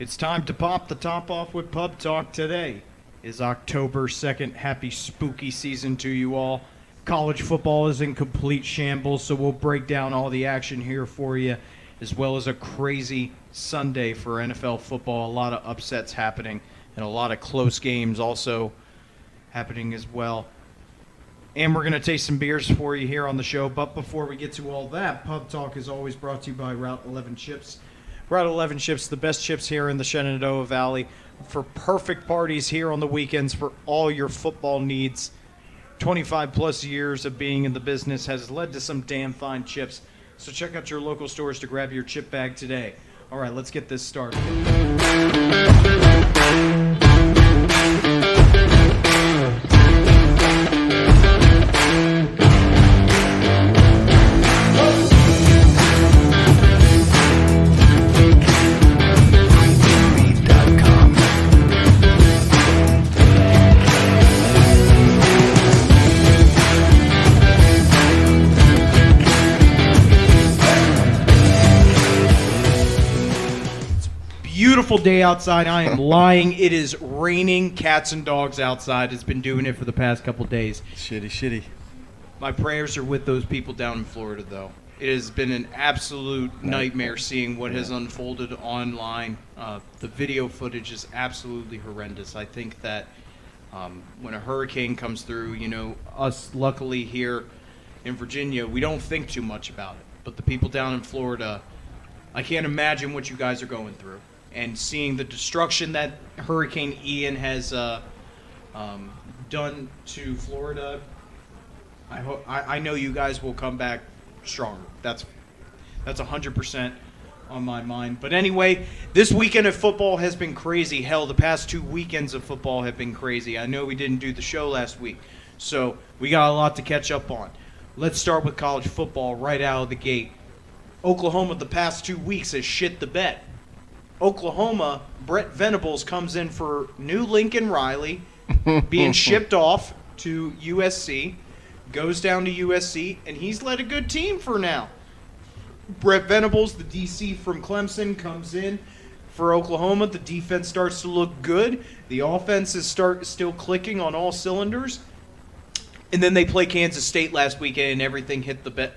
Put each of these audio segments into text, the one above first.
It's time to pop the top off with Pub Talk. Today is October 2nd. Happy spooky season to you all. College football is in complete shambles, so we'll break down all the action here for you, as well as a crazy Sunday for NFL football. A lot of upsets happening and a lot of close games also happening as well. And we're going to taste some beers for you here on the show. But before we get to all that, Pub Talk is always brought to you by Route 11 Chips. Route 11 Chips, the best chips here in the Shenandoah Valley for perfect parties here on the weekends for all your football needs. 25 plus years of being in the business has led to some damn fine chips. So check out your local stores to grab your chip bag today. All right, let's get this started. Beautiful day outside. I am lying. It is raining cats and dogs outside. It's been doing it for the past couple days. Shitty. My prayers are with those people down in Florida, though. It has been an absolute nightmare seeing what has unfolded online. The video footage is absolutely horrendous. I think that when a hurricane comes through, us luckily here in Virginia, we don't think too much about it. But the people down in Florida, I can't imagine what you guys are going through. And seeing the destruction that Hurricane Ian has done to Florida, I know you guys will come back stronger. That's 100% on my mind. But anyway, this weekend of football has been crazy. Hell, the past 2 weekends of football have been crazy. I know we didn't do the show last week, so we got a lot to catch up on. Let's start with college football right out of the gate. Oklahoma the past 2 weeks has shit the bed. Oklahoma, Brett Venables comes in for new Lincoln Riley, being shipped off to USC, goes down to USC, and he's led a good team for now. Brett Venables, the DC from Clemson, comes in for Oklahoma. The defense starts to look good. The offense is still clicking on all cylinders. And then they play Kansas State last weekend, and everything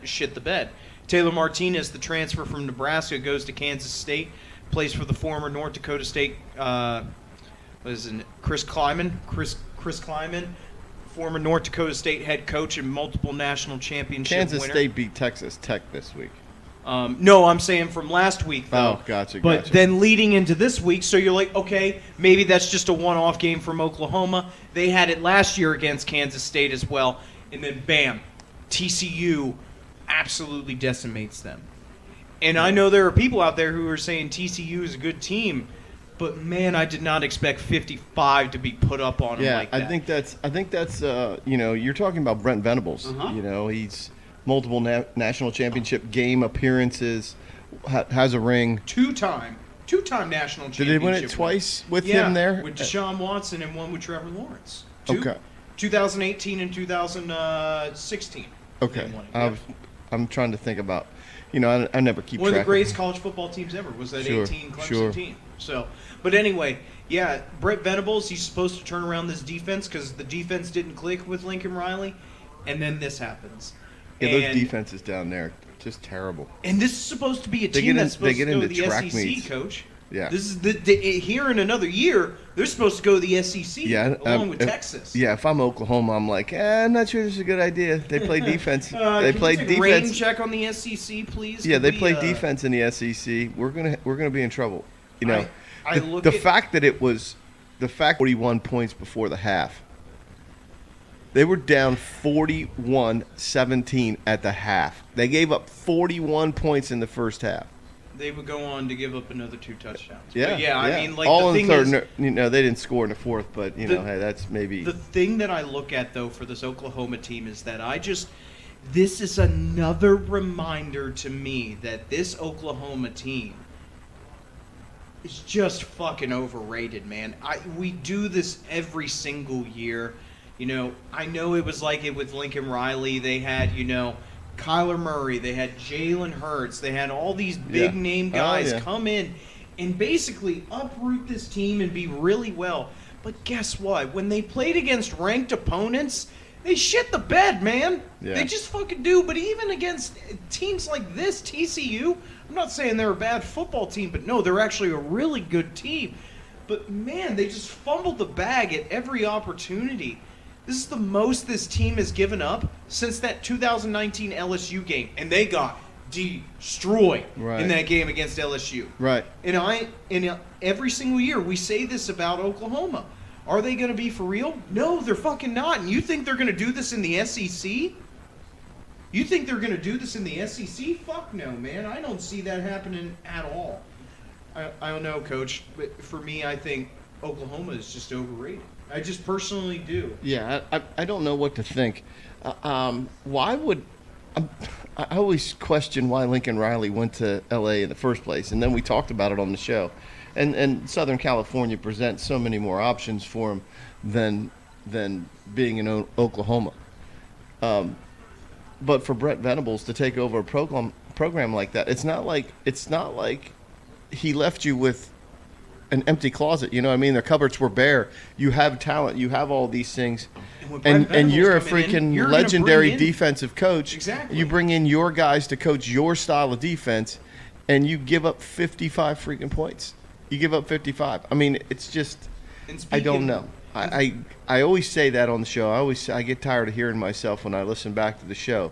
shit the bed. Taylor Martinez, the transfer from Nebraska, goes to Kansas State. Plays for the former North Dakota State, Chris Kleiman. Chris Kleiman, former North Dakota State head coach and multiple national championship Kansas winner. State beat Texas Tech this week. No, I'm saying from last week, though. Oh, gotcha. But then leading into this week, so you're like, okay, maybe that's just a one-off game from Oklahoma. They had it last year against Kansas State as well. And then, bam, TCU absolutely decimates them. And I know there are people out there who are saying TCU is a good team, but man, I did not expect 55 to be put up on them like that. I think that's you're talking about Brent Venables. Uh-huh. He's multiple national championship game appearances, has a ring. Two-time national championship. Did they win it twice with him there? With Deshaun Watson and one with Trevor Lawrence. Okay. 2018 and 2016. Okay. I'm trying to think about. I never keep track. One of the greatest college football teams ever was that 18 Clemson team. So, but anyway, yeah, Brett Venables, he's supposed to turn around this defense because the defense didn't click with Lincoln Riley, and then this happens. Yeah, those defenses down there are just terrible. And this is supposed to be a team that's supposed to go to the SEC, meets. Coach. Yeah. This is here in another year, they're supposed to go to the SEC along with Texas. Yeah, if I'm Oklahoma, I'm like, I'm not sure this is a good idea. They play defense. They play defense. Rain check on the SEC, please. Yeah, they play defense in the SEC. We're gonna be in trouble. The fact that 41 points before the half. They were down 41-17 at the half. They gave up 41 points in the first half. They would go on to give up another 2 touchdowns. Yeah, but yeah. I mean, like all the in thing third. is, they didn't score in the fourth, but hey, that's maybe the thing that I look at though for this Oklahoma team is that this is another reminder to me that this Oklahoma team is just fucking overrated, man. We do this every single year. I know it was like it with Lincoln Riley. They had, Kyler Murray. They had Jalen Hurts. They had all these big name guys come in and basically uproot this team and be really well. But guess what? When they played against ranked opponents, they shit the bed, man. Yeah. They just fucking do. But even against teams like this, TCU, I'm not saying they're a bad football team, but no, they're actually a really good team. But man, they just fumbled the bag at every opportunity. This is the most this team has given up since that 2019 LSU game, and they got destroyed in that game against LSU. Right. And every single year we say this about Oklahoma. Are they going to be for real? No, they're fucking not. And you think they're going to do this in the SEC? You think they're going to do this in the SEC? Fuck no, man. I don't see that happening at all. I don't know, Coach. But for me, I think Oklahoma is just overrated. I just personally do. Yeah, I don't know what to think. Why would I always question why Lincoln Riley went to L.A. in the first place, and then we talked about it on the show. And Southern California presents so many more options for him than being in Oklahoma. But for Brent Venables to take over a program like that, it's not like he left you with an empty closet. You know what I mean? The cupboards were bare. You have talent. You have all these things. And you're a freaking legendary defensive coach. Exactly. You bring in your guys to coach your style of defense, and you give up 55 freaking points. You give up 55. I mean, it's just I don't know. I always say that on the show. I get tired of hearing myself when I listen back to the show.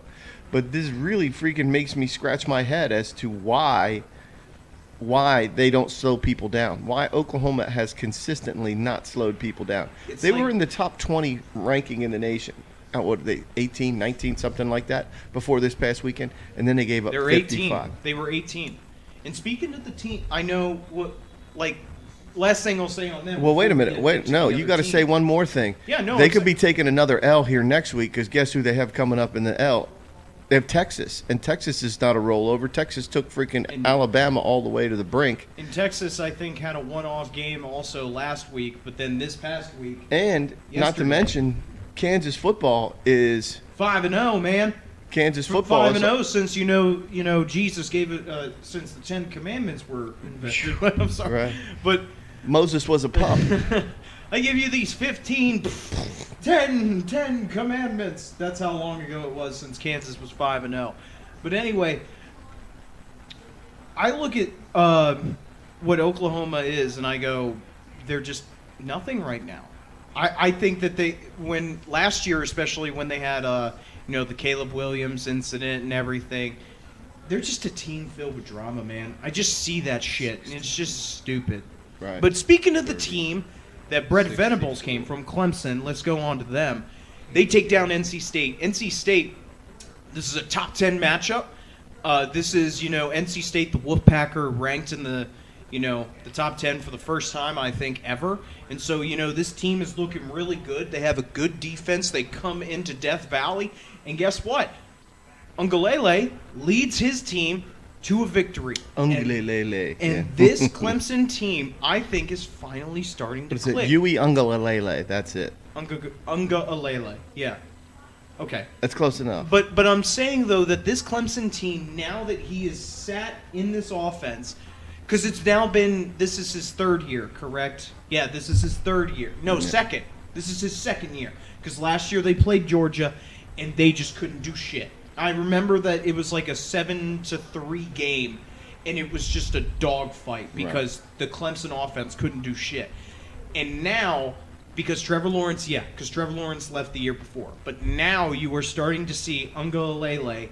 But this really freaking makes me scratch my head as to why they don't slow people down. Why Oklahoma has consistently not slowed people down. They were in the top 20 ranking in the nation. What are they, 18, 19, something like that before this past weekend? And then they gave up 55. 18. They were 18. And speaking of the team, I know what, last thing I'll say on them. Well, wait a minute. No, you got to say one more thing. Yeah, no. They could be taking another L here next week because guess who they have coming up in the L? They have Texas, and Texas is not a rollover. Texas took freaking Alabama all the way to the brink. And Texas, I think, had a one-off game also last week, but then this past week. And not to mention, Kansas football is 5-0, man. Kansas football 5-0 since you know Jesus gave it since the 10 Commandments were invented. I'm sorry, right. But Moses was a pup. I give you these 10 commandments. That's how long ago it was since Kansas was 5-0. But anyway, I look at what Oklahoma is, and I go, they're just nothing right now. I think that when last year, especially when they had the Caleb Williams incident and everything, they're just a team filled with drama, man. I just see that shit, and it's just stupid. Right. But speaking of the team that Brett Venables came from, Clemson, let's go on to them. They take down NC State. NC State, this is a top 10 matchup. This is, NC State, the Wolfpacker, ranked in the top 10 for the first time, I think, ever. And so, this team is looking really good. They have a good defense. They come into Death Valley. And guess what? Ungalele leads his team to a victory. Ungalele. And this Clemson team, I think, is finally starting to click. It's Yui Ungalele. That's it. Ungalele. Yeah. Okay. That's close enough. But I'm saying, though, that this Clemson team, now that he is sat in this offense, because it's now been, this is his third year, correct? Yeah, this is his third year. No, second. This is his second year. Because last year they played Georgia, and they just couldn't do shit. I remember that it was like a 7-3 game, and it was just a dogfight because the Clemson offense couldn't do shit. And now, because Trevor Lawrence left the year before, but now you are starting to see Ungalele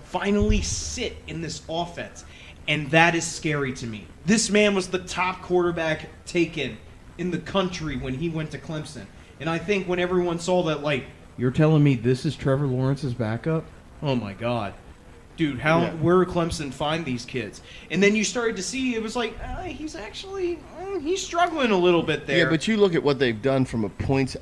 finally sit in this offense, and that is scary to me. This man was the top quarterback taken in the country when he went to Clemson. And I think when everyone saw that, you're telling me this is Trevor Lawrence's backup? Oh my God. Dude, where Clemson find these kids? And then you started to see it was he's actually he's struggling a little bit there. Yeah, but you look at what they've done from a points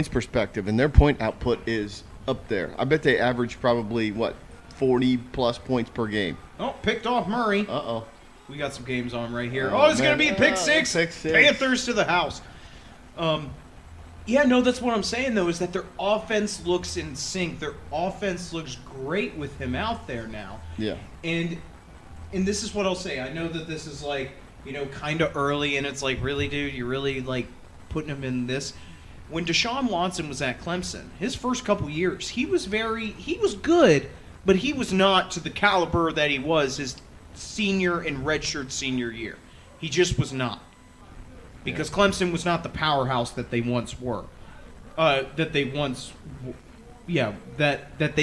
perspective, and their point output is up there. I bet they average probably 40+ points per game. Oh, picked off Murray. Uh-oh. We got some games on right here. Oh, it's going to be a pick six. Panthers to the house. Yeah, no, that's what I'm saying, though, is that their offense looks in sync. Their offense looks great with him out there now. Yeah. And and this is what I'll say. I know that this is like, kind of early, and it's like, really, dude, you're really like putting him in this. When Deshaun Watson was at Clemson, his first couple years, he was good, but he was not to the caliber that he was his senior and redshirt senior year. He just was not. Because Clemson was not the powerhouse that they once were. That they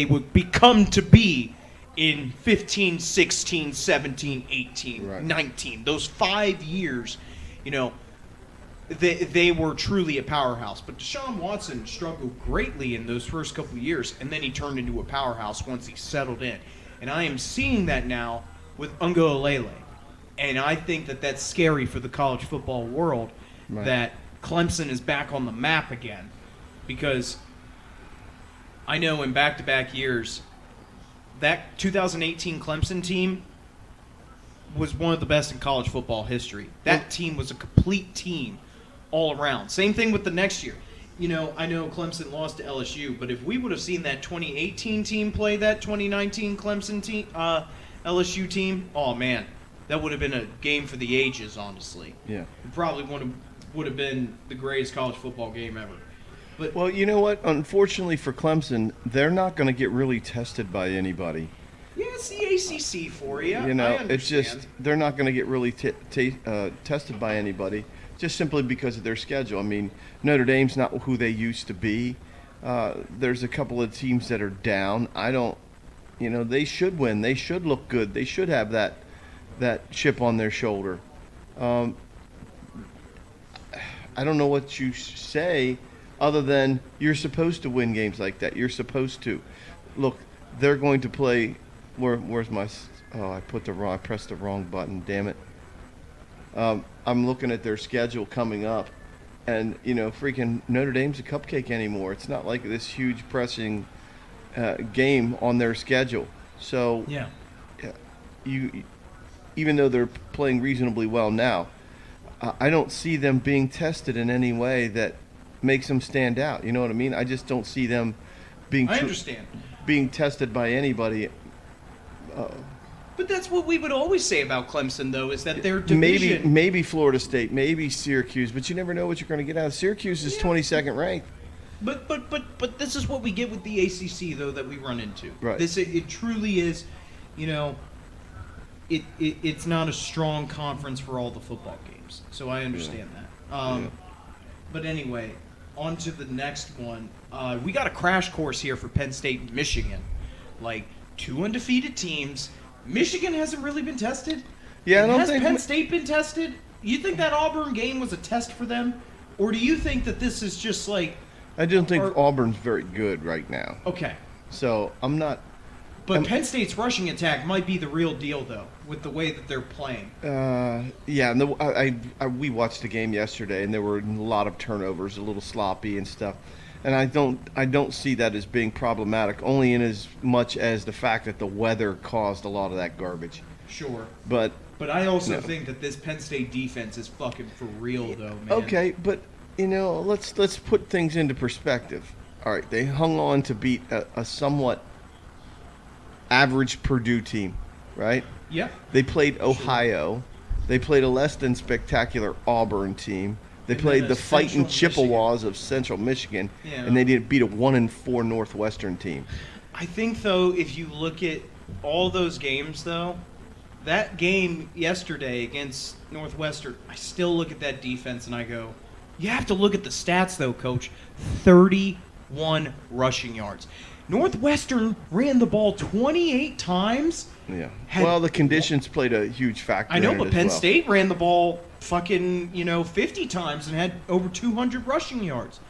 would become to be in 15, 16, 17, 18, Right. 19. Those 5 years, they were truly a powerhouse. But Deshaun Watson struggled greatly in those first couple of years, and then he turned into a powerhouse once he settled in. And I am seeing that now with Uiagalelei. And I think that that's scary for the college football world, Right. that Clemson is back on the map again. Because I know in back-to-back years, that 2018 Clemson team was one of the best in college football history. That team was a complete team all around. Same thing with the next year. I know Clemson lost to LSU, but if we would have seen that 2018 team play that 2019 Clemson team, LSU team, oh man, that would have been a game for the ages, honestly. Yeah. It probably would have been the greatest college football game ever. But Well, you know what? Unfortunately for Clemson, they're not going to get really tested by anybody. yeah, it's the ACC for you. You know, I it's just understand. they're not going to get really tested by anybody, just simply because of their schedule. I mean, Notre Dame's not who they used to be. There's a couple of teams that are down. They should win. They should look good. They should have that chip on their shoulder. I don't know what you say other than you're supposed to win games like that. You're supposed to. Look, they're going to play. Where's my? I pressed the wrong button. Damn it. I'm looking at their schedule coming up, and freaking Notre Dame's a cupcake anymore. It's not like this huge pressing game on their schedule. So Yeah. even though they're playing reasonably well now, I don't see them being tested in any way that makes them stand out. You know what I mean? I just don't see them being I understand. being tested by anybody. But that's what we would always say about Clemson, though, is that their division. Maybe Florida State, maybe Syracuse, but you never know what you're going to get out of Syracuse. Is 22nd ranked. But this is what we get with the ACC, though, that we run into. Right. It truly is, it's not a strong conference for all the football games. So I understand that. But anyway, on to the next one. We got a crash course here for Penn State and Michigan. Like, 2 undefeated teams. Michigan hasn't really been tested. Yeah, I don't Has think Penn State been tested? You think that Auburn game was a test for them? Or do you think that this is just like, I don't think Auburn's very good right now. okay. So I'm not. But Penn State's rushing attack might be the real deal, though, with the way that they're playing. Yeah, and we watched the game yesterday, and there were a lot of turnovers, a little sloppy and stuff. And I don't see that as being problematic, only in as much as the fact that the weather caused a lot of that garbage. Sure. But I also No. think that this Penn State defense is fucking for real, though, man. okay, but let's put things into perspective. All right, they hung on to beat a somewhat average Purdue team, right? Yeah. They played Ohio. They played a less than spectacular Auburn team. They And played then the a fighting Central Chippewas of Central Michigan, Yeah. and they did beat a 1-4 Northwestern team. I think, though, if you look at all those games, though, that game yesterday against Northwestern, I still look at that defense and I go, you have to look at the stats, though, Coach. 31 rushing yards. Northwestern ran the ball 28 times. Yeah. Had- Well, the conditions played a huge factor. I know, in it but as Penn well. State ran the ball fucking, 50 times and had over 200 rushing yards.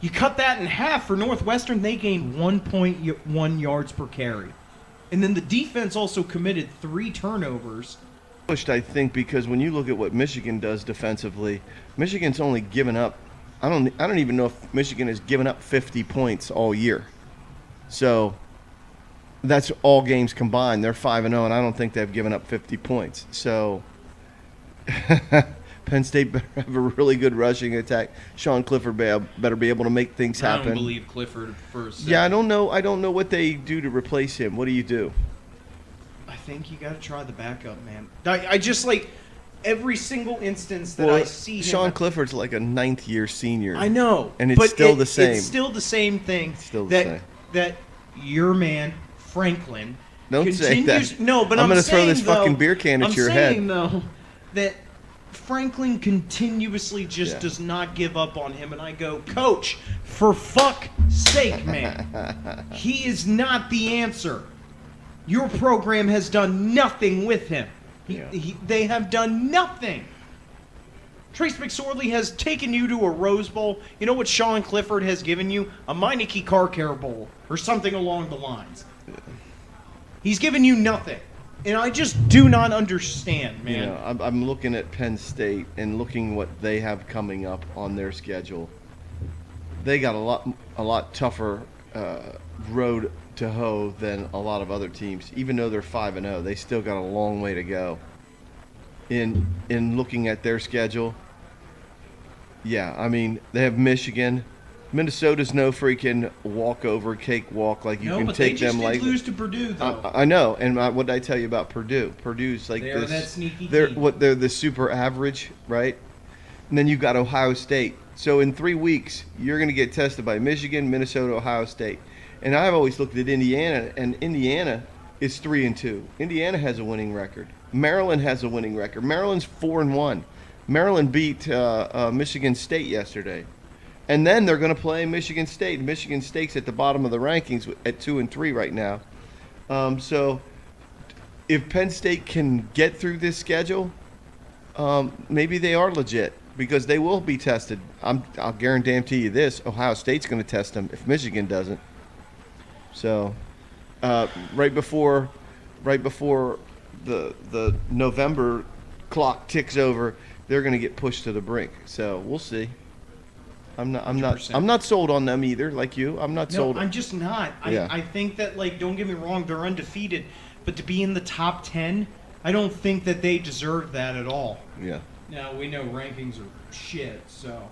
You cut that in half for Northwestern, they gained 1.1 yards per carry. And then the defense also committed 3 turnovers. I think, because when you look at what Michigan does defensively, Michigan's only given up. I don't even know if Michigan has given up 50 points all year. So that's all games combined. They're 5-0, and I don't think they've given up 50 points. So Penn State better have a really good rushing attack. Sean Clifford better be able to make things happen. I don't believe Clifford for a second. Yeah, I don't know what they do to replace him. What do you do? I think you got to try the backup, man. I just like every single instance that I see him. Sean Clifford's like a 9th-year senior. I know, and it's but still the same. It's still the same thing. It's still the same. That your man Franklin. Don't say that. No, but I'm going to throw this fucking beer can at your head. I'm saying though that Franklin continuously just does not give up on him, and I go, Coach, for fuck's sake, man, he is not the answer. Your program has done nothing with him. They have done nothing. Trace McSorley has taken you to a Rose Bowl. You know what Sean Clifford has given you? A Meineke Car Care Bowl or something along the lines. He's given you nothing. And I just do not understand, man. You know, I'm looking at Penn State and looking what they have coming up on their schedule. They got a lot tougher road to hoe than a lot of other teams. Even though they're 5-0, they still got a long way to go. In looking at their schedule, yeah, I mean they have Michigan. Minnesota's no freaking walkover, cakewalk like you can take them like. They just did lose to Purdue, though. I know, and what did I tell you about Purdue? Purdue's like they're this. That sneaky team. They're the super average, right? And then you've got Ohio State. So in 3 weeks, you're going to get tested by Michigan, Minnesota, Ohio State, and I've always looked at Indiana, and Indiana is 3-2. Indiana has a winning record. Maryland has a winning record. Maryland's 4-1. Maryland beat Michigan State yesterday. And then they're going to play Michigan State. Michigan State's at the bottom of the rankings at 2-3 right now. So if Penn State can get through this schedule, maybe they are legit because they will be tested. I'll guarantee you this: Ohio State's going to test them if Michigan doesn't. So right before the November clock ticks over, they're going to get pushed to the brink. So we'll see. I'm not sold on them either, like you. I'm not sold. No, I'm just not. I think that, like, don't get me wrong, they're undefeated, but to be in the top 10, I don't think that they deserve that at all. Yeah. Now, we know rankings are shit, so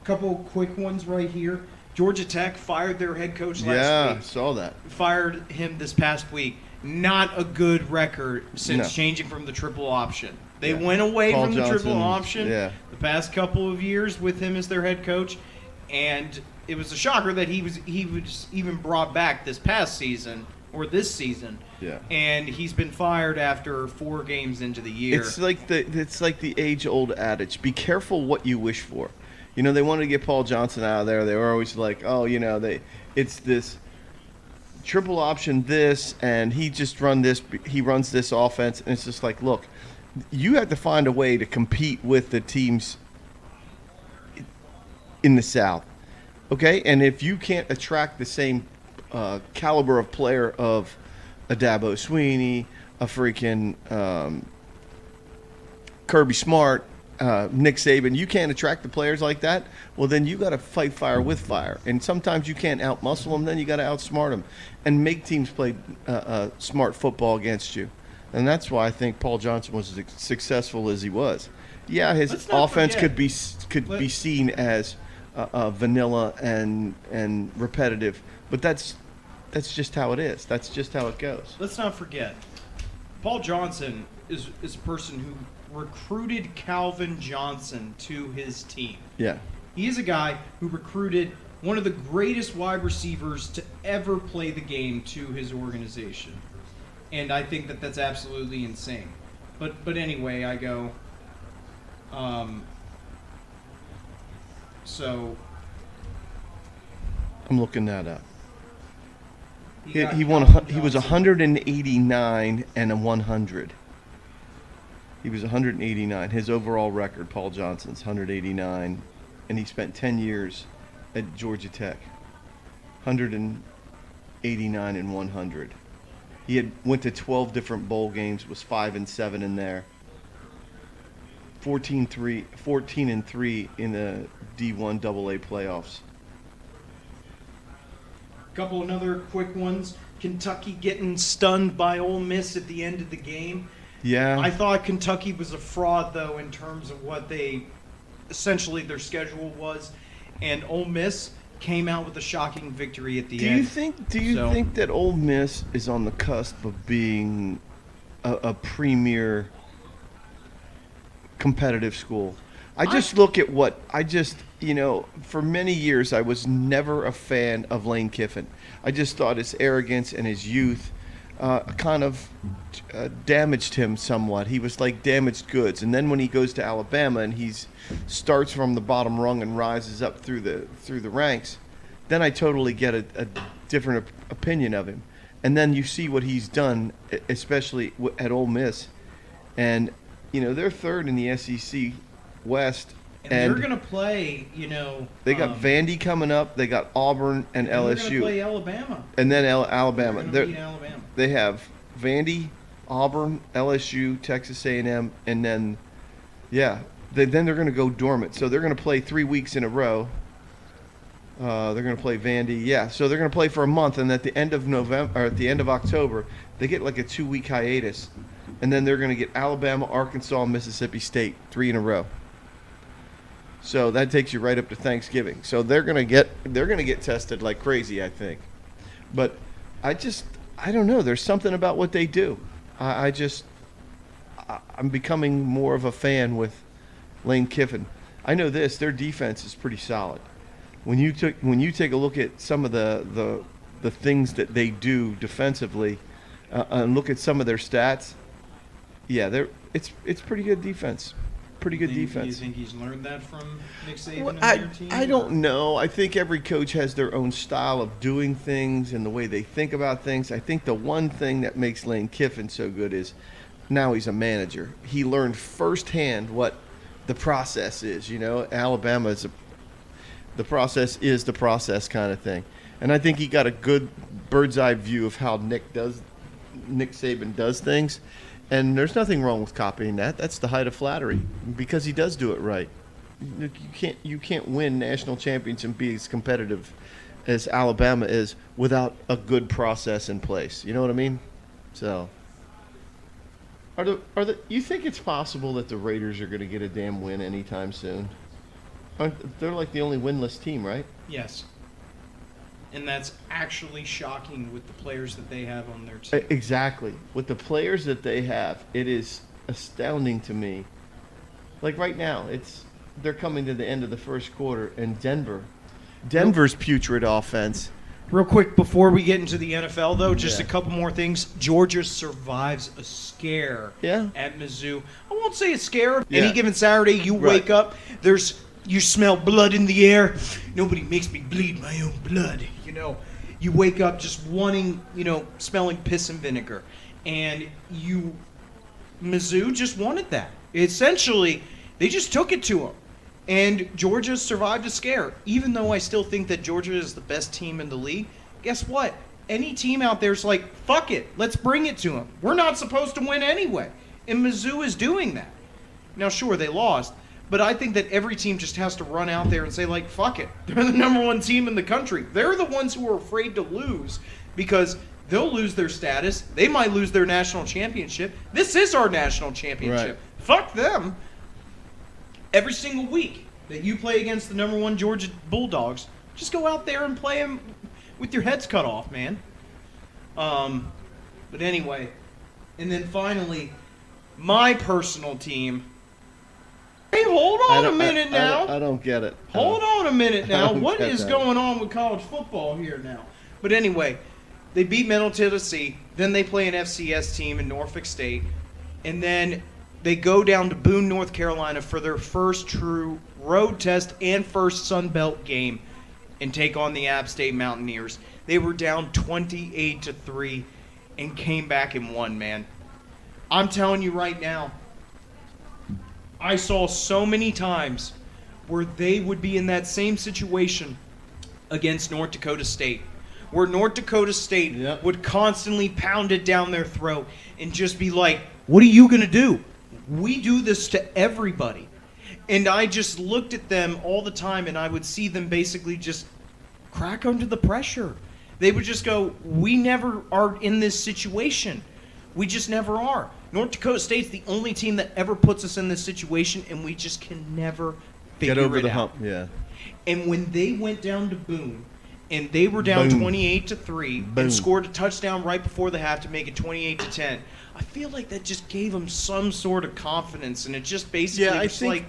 couple quick ones right here. Georgia Tech fired their head coach last week. Yeah, saw that. Fired him this past week. Not a good record since changing from the triple option. They went away Paul from the Johnson, triple option the past couple of years with him as their head coach, and it was a shocker that he was even brought back this past season or this season. Yeah. And he's been fired after 4 games into the year. It's like the age-old adage: be careful what you wish for. You know, they wanted to get Paul Johnson out of there. They were always like, oh, you know, it's this triple option this, and he runs this offense, and it's just like, look, you have to find a way to compete with the teams in the South, okay? And if you can't attract the same caliber of player of a Dabo Sweeney, a freaking Kirby Smart, Nick Saban, you can't attract the players like that, well, then you got to fight fire with fire. And sometimes you can't outmuscle them, then you got to outsmart them and make teams play smart football against you. And that's why I think Paul Johnson was as successful as he was. Yeah, his offense could be seen as vanilla and repetitive, but that's just how it is. That's just how it goes. Let's not forget, Paul Johnson is a person who recruited Calvin Johnson to his team. Yeah. He is a guy who recruited one of the greatest wide receivers to ever play the game to his organization. And I think that that's absolutely insane. But anyway, I go. So. I'm looking that up. He was 189 and a 100. He was 189. His overall record, Paul Johnson's 189, and he spent 10 years at Georgia Tech. 189 and 100. He went to 12 different bowl games, was 5-7 in there. 14-3 in the D1 AA playoffs. Couple another quick ones. Kentucky getting stunned by Ole Miss at the end of the game. Yeah. I thought Kentucky was a fraud, though, in terms of what essentially their schedule was. And Ole Miss, came out with a shocking victory at the Do end. you think that Ole Miss is on the cusp of being a premier competitive school? I just look at what for many years I was never a fan of Lane Kiffin. I just thought his arrogance and his youth kind of damaged him somewhat. He was like damaged goods. And then when he goes to Alabama and he starts from the bottom rung and rises up through the ranks, then I totally get a different opinion of him. And then you see what he's done, especially at Ole Miss, and they're third in the SEC West. And they're going to play, They got Vandy coming up. They got Auburn and LSU. They're going to play Alabama. And then Alabama. They're going to beat Alabama. They have Vandy, Auburn, LSU, Texas A&M, and then, then they're going to go dormant. So they're going to play 3 weeks in a row. They're going to play Vandy. Yeah, so they're going to play for a month, and at the end of November or at the end of October, they get like a 2-week hiatus, and then they're going to get Alabama, Arkansas, and Mississippi State 3 in a row. So that takes you right up to Thanksgiving. So they're going to get tested like crazy, I think. But I don't know. There's something about what they do. I'm becoming more of a fan with Lane Kiffin. I know their defense is pretty solid. When you take a look at some of the things that they do defensively, and look at some of their stats, it's pretty good defense. Pretty good defense. Do you think he's learned that from Nick Saban and I their team? I don't know. I think every coach has their own style of doing things and the way they think about things. I think the one thing that makes Lane Kiffin so good is now he's a manager. He learned firsthand what the process is. Alabama is the process is the process kind of thing. And I think he got a good bird's eye view of how Nick Saban does things. And there's nothing wrong with copying that. That's the height of flattery because he does do it right. You can't win national champions and be as competitive as Alabama is without a good process in place. You know what I mean? So, you think it's possible that the Raiders are going to get a damn win anytime soon? They're like the only winless team, right? Yes. And that's actually shocking with the players that they have on their team. Exactly. With the players that they have, it is astounding to me. Like right now, they're coming to the end of the first quarter, and Denver's putrid offense. Real quick, before we get into the NFL, though, just a couple more things. Georgia survives a scare at Mizzou. I won't say a scare. Any given Saturday, you wake up, you smell blood in the air. Nobody makes me bleed my own blood. You wake up just wanting, smelling piss and vinegar. And Mizzou just wanted that. Essentially, they just took it to them. And Georgia survived a scare. Even though I still think that Georgia is the best team in the league, guess what? Any team out there is like, fuck it, let's bring it to them. We're not supposed to win anyway. And Mizzou is doing that. Now, sure, they lost. But I think that every team just has to run out there and say, like, fuck it. They're the number one team in the country. They're the ones who are afraid to lose because they'll lose their status. They might lose their national championship. This is our national championship. Right. Fuck them. Every single week that you play against the number one Georgia Bulldogs, just go out there and play them with your heads cut off, man. But anyway, and then finally, my personal team. Hey, hold on a minute now. I don't get it. Hold on a minute now. What is going on with college football here now? But anyway, they beat Middle Tennessee. Then they play an FCS team in Norfolk State. And then they go down to Boone, North Carolina for their first true road test and first Sun Belt game and take on the App State Mountaineers. They were down 28-3 and came back and won, man. I'm telling you right now, I saw so many times where they would be in that same situation against North Dakota State, where North Dakota State would constantly pound it down their throat and just be like, what are you going to do? We do this to everybody. And I just looked at them all the time, and I would see them basically just crack under the pressure. They would just go, we never are in this situation. We just never are. North Dakota State's the only team that ever puts us in this situation, and we just can never figure Get over it the out. hump. Yeah. And when they went down to Boone, and they were down Boom. 28-3 Boom. and scored a touchdown right before the half to make it 28-10, I feel like that just gave them some sort of confidence, and it just basically Yeah, I was think- like,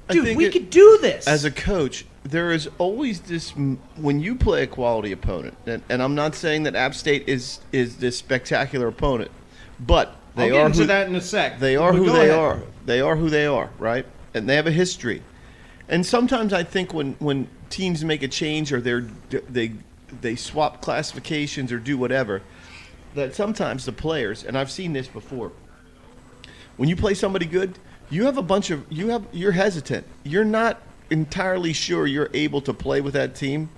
I dude, think we it- could do this. As a coach, there is always this when you play a quality opponent, and I'm not saying that App State is this spectacular opponent, but they I'll get are into who that in a sec. they are but who go they ahead. are. They are who they are, right? And they have a history. And sometimes I think when teams make a change or they swap classifications or do whatever, that sometimes the players, and I've seen this before, when you play somebody good, you're hesitant. You're not entirely sure you're able to play with that team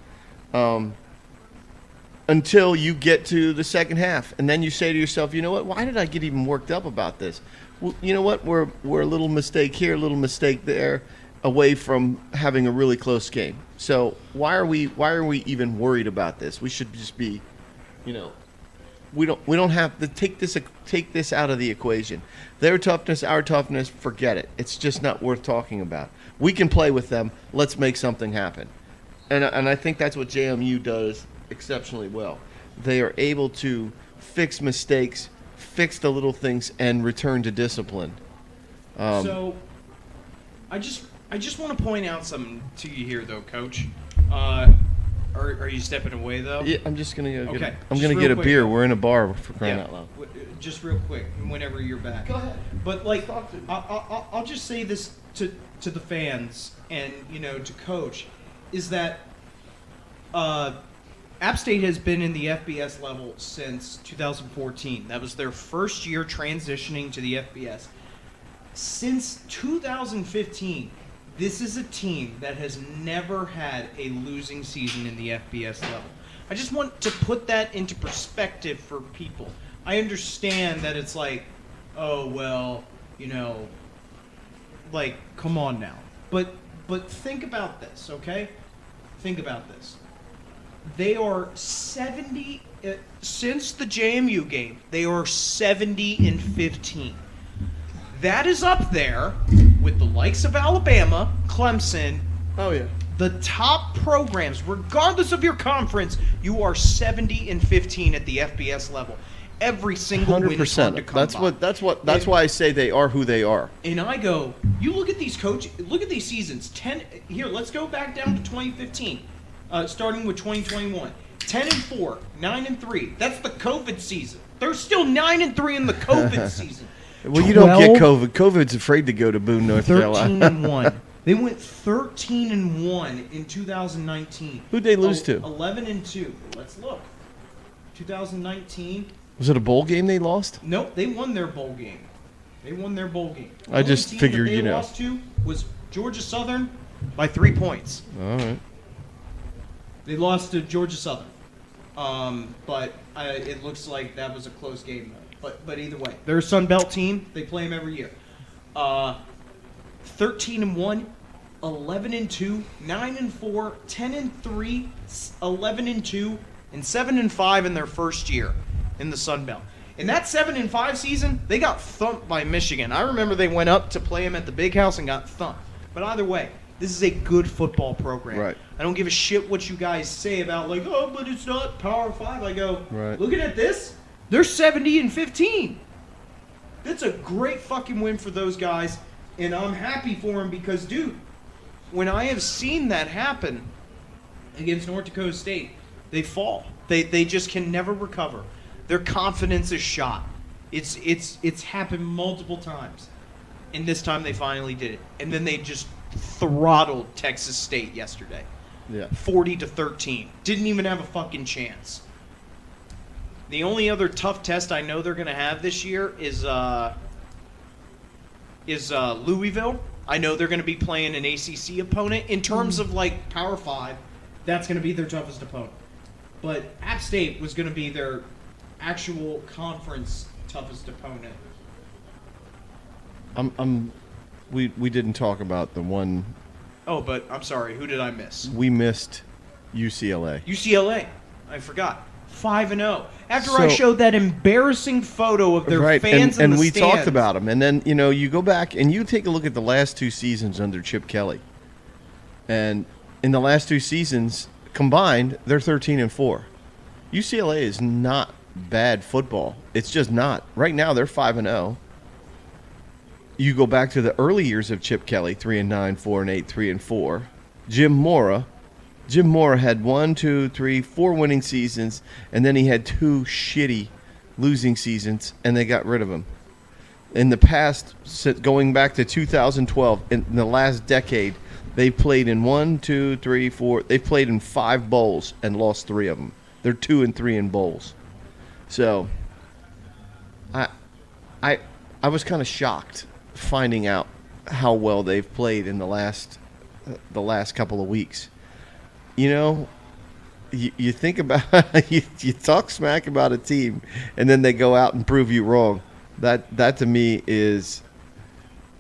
until you get to the second half, and then you say to yourself, you know what? Why did I get even worked up about this? Well, you know what? We're a little mistake here, a little mistake there, away from having a really close game. So why are we even worried about this? We should just be, we don't have to take this out of the equation. Their toughness, our toughness, forget it. It's just not worth talking about. We can play with them. Let's make something happen. And I think that's what JMU does exceptionally well. They are able to fix mistakes, fix the little things, and return to discipline. So, I just want to point out something to you here, though, Coach. Are you stepping away though? Yeah, I'm just gonna go. Okay, I'm just gonna real get a quick. beer. We're in a bar for crying out loud. Just real quick, whenever you're back. Go ahead. But like, Talk to me. I'll just say this to the fans and to Coach, is that App State has been in the FBS level since 2014. That was their first year transitioning to the FBS. Since 2015, this is a team that has never had a losing season in the FBS level. I just want to put that into perspective for people. I understand that it's like, oh, well, like, come on now. But think about this, okay? Think about this. They are 70, since the JMU game, they are 70-15. That is up there with the likes of Alabama, Clemson, Oh yeah. the top programs, regardless of your conference. You are 70-15 at the FBS level. Every single win is hard to 100%. come by. That's why I say they are who they are. And I go, you look at these look at these seasons. Here, let's go back down to 2015, starting with 2021. 10-4, 9-3. That's the COVID season. They're still 9-3 in the COVID season. Well, you don't get 12, COVID. COVID's afraid to go to Boone, North Carolina. 13-1. They went 13-1 in 2019. Who'd they lose to? 11-2. Let's look. 2019. Was it a bowl game they lost? Nope, they won their bowl game. The I just only team figured, that they lost to was Georgia Southern by 3 points. All right. They lost to Georgia Southern, but it looks like that was a close game. But either way, they're a Sun Belt team. They play them every year. 13-1, 11-2, 9-4, 10-3, 11-2, and 7-5 in their first year in the Sun Belt. In that 7-5 season, they got thumped by Michigan. I remember they went up to play them at the Big House and got thumped. But either way, this is a good football program. Right. I don't give a shit what you guys say about like, oh, but it's not Power 5. I go, Right. looking at this, they're 70-15. That's a great fucking win for those guys, and I'm happy for them because, dude, when I have seen that happen against North Dakota State, they fall. They just can never recover. Their confidence is shot. It's happened multiple times, and this time they finally did it. And then they just throttled Texas State yesterday, Yeah. 40-13. Didn't even have a fucking chance. The only other tough test I know they're going to have this year is Louisville. I know they're going to be playing an ACC opponent. In terms of, like, Power 5, that's going to be their toughest opponent. But App State was going to be their actual conference toughest opponent. We didn't talk about the one Oh, but I'm sorry. Who did I miss? we missed. UCLA. UCLA. I forgot. 5-0. After So- I showed that embarrassing photo of their Right, fans in and the we stands. talked about them, and then you go back and you take a look at the last 2 seasons under Chip Kelly. And in the last 2 seasons combined, they're 13-4. UCLA is not bad football. It's just not. Right now, they're 5-0. You go back to the early years of Chip Kelly, 3-9, 4-8, 3-4. Jim Mora had 4 winning seasons, and then he had 2 shitty losing seasons, and they got rid of him. In the past, going back to 2012, in the last decade, they've played in 1, 2, 3, 4. They've played in 5 bowls and lost 3 of them. They're 2-3 in bowls. So, I was kind of shocked finding out how well they've played in the last couple of weeks. You know, you think about you talk smack about a team, and then they go out and prove you wrong. That to me is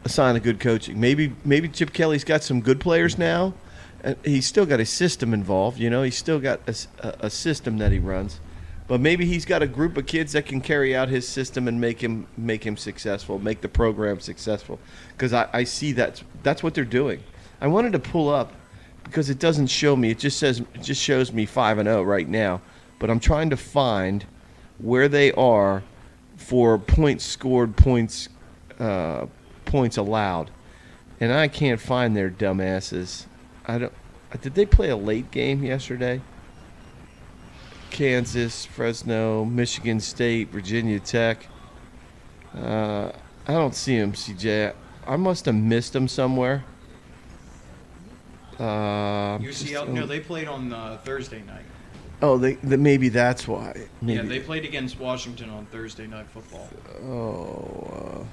a sign of good coaching. Maybe Chip Kelly's got some good players now, and he's still got a system involved. You know, he's still got a system that he runs, but maybe he's got a group of kids that can carry out his system and make him successful, make the program successful. Because I see that's what they're doing. I wanted to pull up because it doesn't show me. It just shows me 5-0 right now. But I'm trying to find where they are for points scored, points allowed, and I can't find their dumbasses. Did they play a late game yesterday? Kansas, Fresno, Michigan State, Virginia Tech. I don't see them, CJ. I must have missed them somewhere. UCLA, no, they played on Thursday night. Oh, maybe that's why. Maybe. Yeah, they played against Washington on Thursday Night Football. Oh.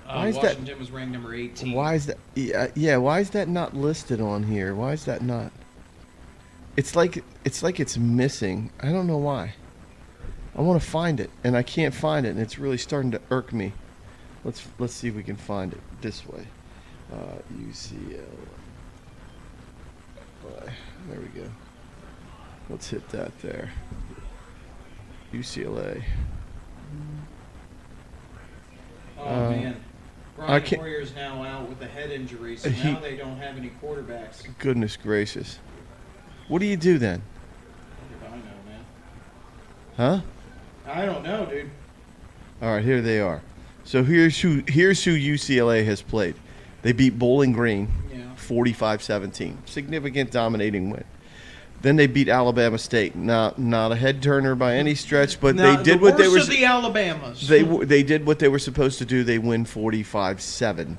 Why is Washington was ranked number 18. Why is that? Yeah. Why is that not listed on here? Why is that not? It's like it's missing. I don't know why. I want to find it, and I can't find it, and it's really starting to irk me. Let's see if we can find it this way. UCLA. There we go. Let's hit that there. UCLA. Oh, man. Brian Hoyer's now out with a head injury, so now they don't have any quarterbacks. Goodness gracious. What do you do then? I don't know, man. Huh? I don't know, dude. All right, here they are. So here's who UCLA has played. They beat Bowling Green 45-17. Significant dominating win. Then they beat Alabama State. Not a head turner by any stretch, but they did what they were. The Alabamas. They did what they were supposed to do. They win 45-7.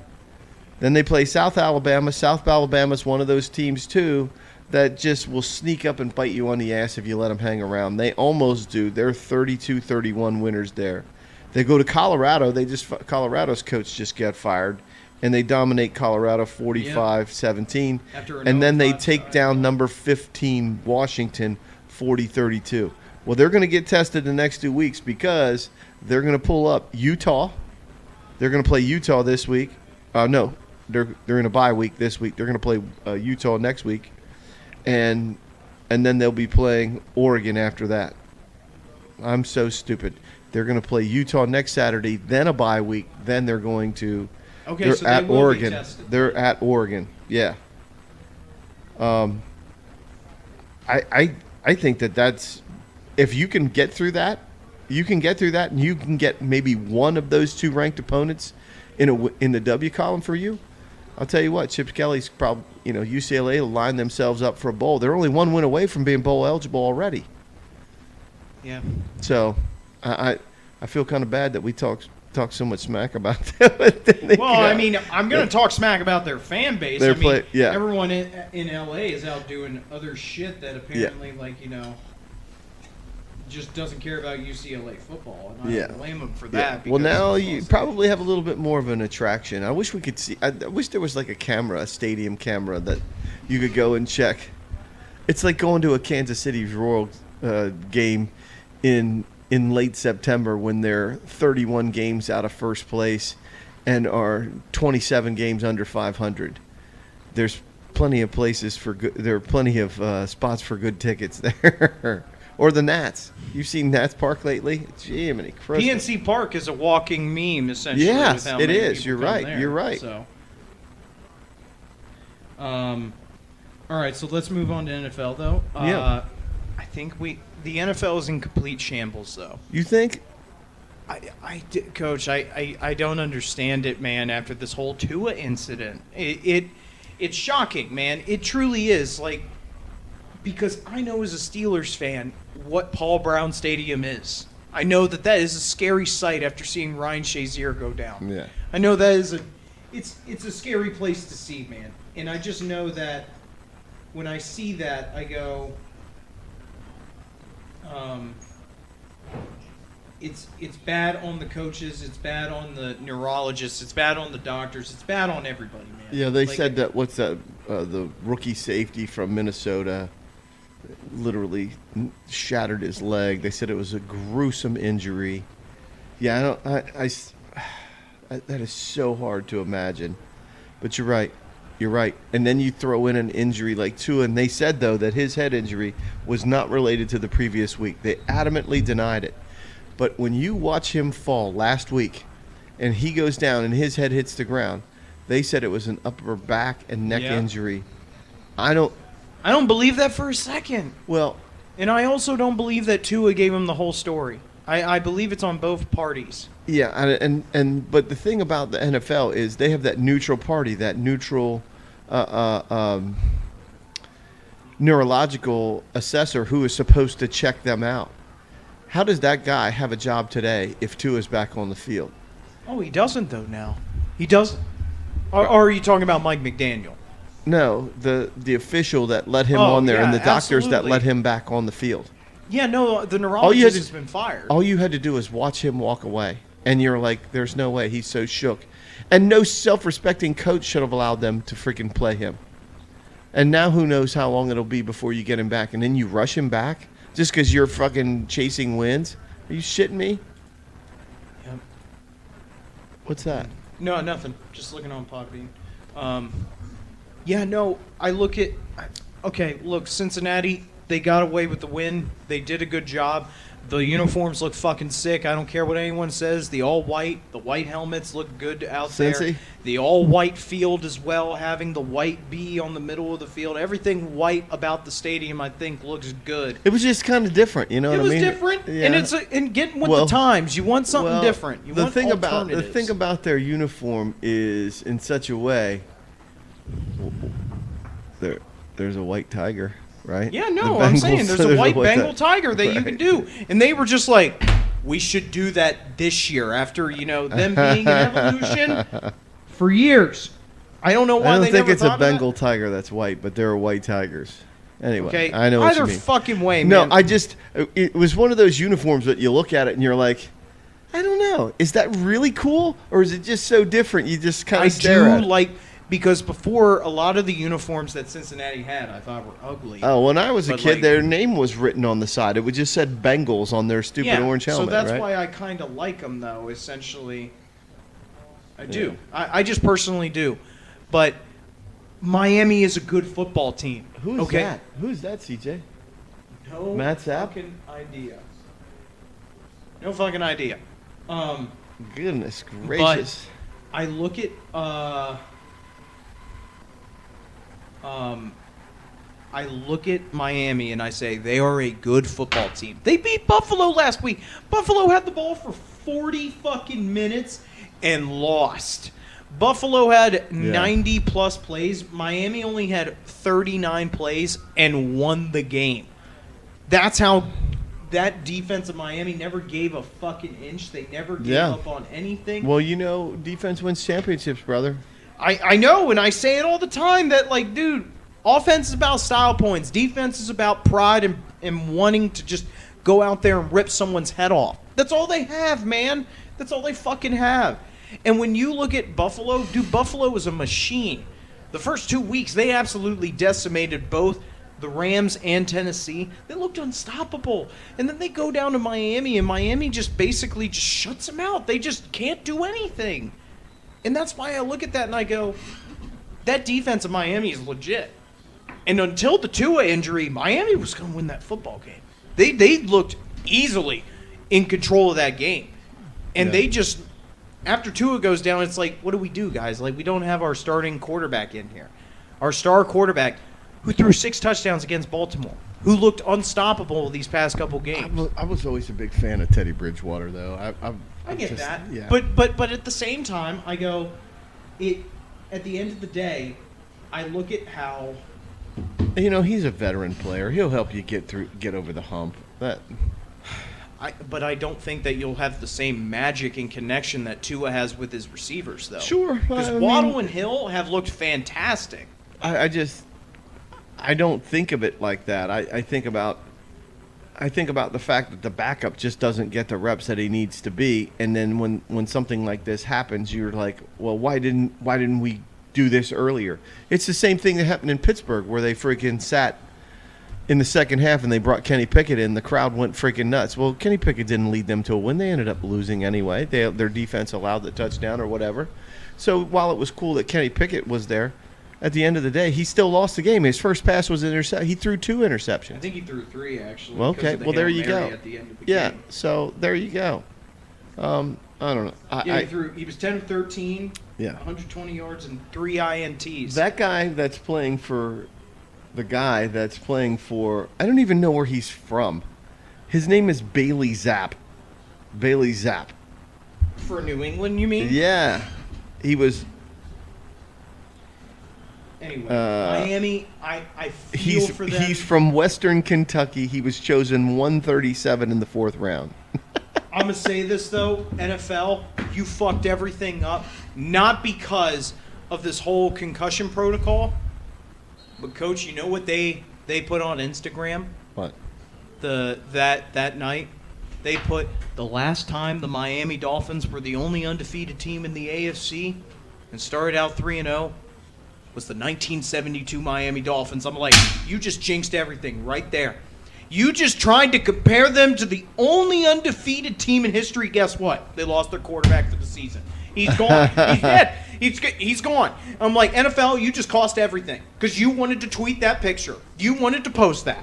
Then they play South Alabama. South Alabama's one of those teams too that just will sneak up and bite you on the ass if you let them hang around. They almost do. They're 32-31 winners there. They go to Colorado. Colorado's coach just got fired, and they dominate Colorado 45-17. And then they take down number 15 Washington 40-32. Well, they're going to get tested the next 2 weeks because they're going to pull up Utah. They're going to play Utah this week. No, they're in a bye week this week. They're going to play Utah next week, and then they'll be playing Oregon after that. I'm so stupid. They're going to play Utah next Saturday, then a bye week, then they're going to. Okay, they're so at they will Oregon. Be tested. They're at Oregon. Yeah. I think that's if you can get through that, and you can get maybe one of those 2 ranked opponents in the W column for you. I'll tell you what, Chip Kelly's probably UCLA will line themselves up for a bowl. They're only 1 win away from being bowl eligible already. Yeah. So, I feel kind of bad that we talk so much smack about them. Well, I mean, I'm going to talk smack about their fan base. Everyone in LA is out doing other shit that apparently, just doesn't care about UCLA football, and I don't blame them for that. Well, now you probably have a little bit more of an attraction. I wish we could see. I wish there was like a stadium camera that you could go and check. It's like going to a Kansas City Royals game in late September when they're 31 games out of first place and are 27 games under 500. There's plenty of places for good. There are plenty of spots for good tickets there. Or the Nats. You've seen Nats Park lately? Jiminy Christmas. PNC Park is a walking meme, essentially. Yes, with how it many is. people You're come right. there. You're right. So, All right, so let's move on to NFL though. Yeah. I think the NFL is in complete shambles though. You think? Coach, I don't understand it, man. After this whole Tua incident, it's shocking, man. It truly is. Like, because I know as a Steelers fan what Paul Brown Stadium is. I know that is a scary sight after seeing Ryan Shazier go down. Yeah. I know that is it's a scary place to see, man. And I just know that when I see that, I go, it's bad on the coaches, it's bad on the neurologists, it's bad on the doctors, it's bad on everybody, man. Yeah, they said that. What's that? The rookie safety from Minnesota literally shattered his leg. They said it was a gruesome injury. Yeah, that is so hard to imagine. But you're right. You're right. And then you throw in an injury like Tua, and they said, though, that his head injury was not related to the previous week. They adamantly denied it. But when you watch him fall last week and he goes down and his head hits the ground, they said it was an upper back and neck injury. I don't believe that for a second. Well, and I also don't believe that Tua gave him the whole story. I believe it's on both parties. Yeah, and but the thing about the NFL is they have that neutral party, that neutral neurological assessor who is supposed to check them out. How does that guy have a job today if Tua's back on the field? Oh, he doesn't though now. He doesn't. Or are you talking about Mike McDaniel? No, the official that let him on there and the doctors that let him back on the field. Yeah, no, the neurologist has been fired. All you had to do was watch him walk away, and you're like, there's no way. He's so shook. And no self-respecting coach should have allowed them to freaking play him. And now who knows how long it'll be before you get him back, and then you rush him back just because you're fucking chasing wins? Are you shitting me? Yep. What's that? No, nothing. Just looking on Podbean. Yeah, no, I look at... Okay, look, Cincinnati, they got away with the win. They did a good job. The uniforms look fucking sick. I don't care what anyone says. The all-white, the white helmets look good out there. Cincy? The all-white field as well, having the white B on the middle of the field. Everything white about the stadium, I think, looks good. It was just kind of different, you know what I mean? It was different, Yeah. and it's and getting with the times. You want something well, different. You want alternatives. The thing about their uniform is in such a way. There's a white tiger, right? Yeah, no, I'm saying there's a white Bengal tiger that you can do. And they were just like, we should do that this year after, them being in evolution for years. I don't know why they never thought of that. I don't think it's a Bengal tiger that's white, but there are white tigers. Anyway, okay. I know what you Either mean. fucking way, man. No, it was one of those uniforms that you look at it and you're like, I don't know. Is that really cool? Or is it just so different you just kind of stare at it? Because before, a lot of the uniforms that Cincinnati had, I thought were ugly. Oh, when I was a kid, their name was written on the side. It would just said Bengals on their stupid orange helmet, so that's right? why I kind of like them, though, essentially. I do. I just personally do. But Miami is a good football team. Who's that? Who's that, CJ? No Matt Sapp? fucking idea. No fucking idea. Goodness gracious. But I look at... I look at Miami and I say they are a good football team. They beat Buffalo last week. Buffalo had the ball for 40 fucking minutes and lost. Buffalo had 90 plus plays. Miami only had 39 plays and won the game. That's how that defense of Miami never gave a fucking inch. They never gave up on anything. Well, defense wins championships, brother. I know, and I say it all the time that, dude, offense is about style points. Defense is about pride and wanting to just go out there and rip someone's head off. That's all they have, man. That's all they fucking have. And when you look at Buffalo, dude, Buffalo is a machine. The first 2 weeks, they absolutely decimated both the Rams and Tennessee. They looked unstoppable. And then they go down to Miami, and Miami just basically just shuts them out. They just can't do anything. And that's why I look at that and I go, that defense of Miami is legit. And until the Tua injury, Miami was going to win that football game. They looked easily in control of that game. And they just, after Tua goes down, it's like, what do we do, guys? We don't have our starting quarterback in here. our star quarterback, who threw 6 touchdowns against Baltimore, who looked unstoppable these past couple games. I was always a big fan of Teddy Bridgewater, though. I get that. Yeah. But at the same time, I go, at the end of the day, I look at how. He's a veteran player. He'll help you get over the hump. But I don't think that you'll have the same magic and connection that Tua has with his receivers, though. Sure, because Waddle and Hill have looked fantastic. I don't think of it like that. I think about the fact that the backup just doesn't get the reps that he needs to be, and then when something like this happens, you're like, well, why didn't we do this earlier? It's the same thing that happened in Pittsburgh, where they freaking sat in the second half and they brought Kenny Pickett in. The crowd went freaking nuts. Well, Kenny Pickett didn't lead them to a win. They ended up losing anyway. Their defense allowed the touchdown or whatever. So while it was cool that Kenny Pickett was there, at the end of the day, he still lost the game. His first pass was intercepted. He threw 2 interceptions. I think he threw 3, actually. Well, okay. Well, there you go. At the end of the game. So there you go. I don't know. He was 10 of 13. Yeah. 120 yards and 3 INTs. That guy that's playing for I don't even know where he's from. His name is Bailey Zapp. Bailey Zapp. For New England, you mean? Yeah. He was. Anyway, Miami, I feel for them. He's from Western Kentucky. He was chosen 137 in the 4th round. I'm going to say this, though, NFL, you fucked everything up, not because of this whole concussion protocol, but, Coach, you know what they put on Instagram? What? That night? They put the last time the Miami Dolphins were the only undefeated team in the AFC and started out 3-0 was the 1972 Miami Dolphins. I'm like, you just jinxed everything right there. You just tried to compare them to the only undefeated team in history. Guess what? They lost their quarterback for the season. He's gone. He's dead. He's gone. I'm like, NFL, you just cost everything because you wanted to tweet that picture. You wanted to post that.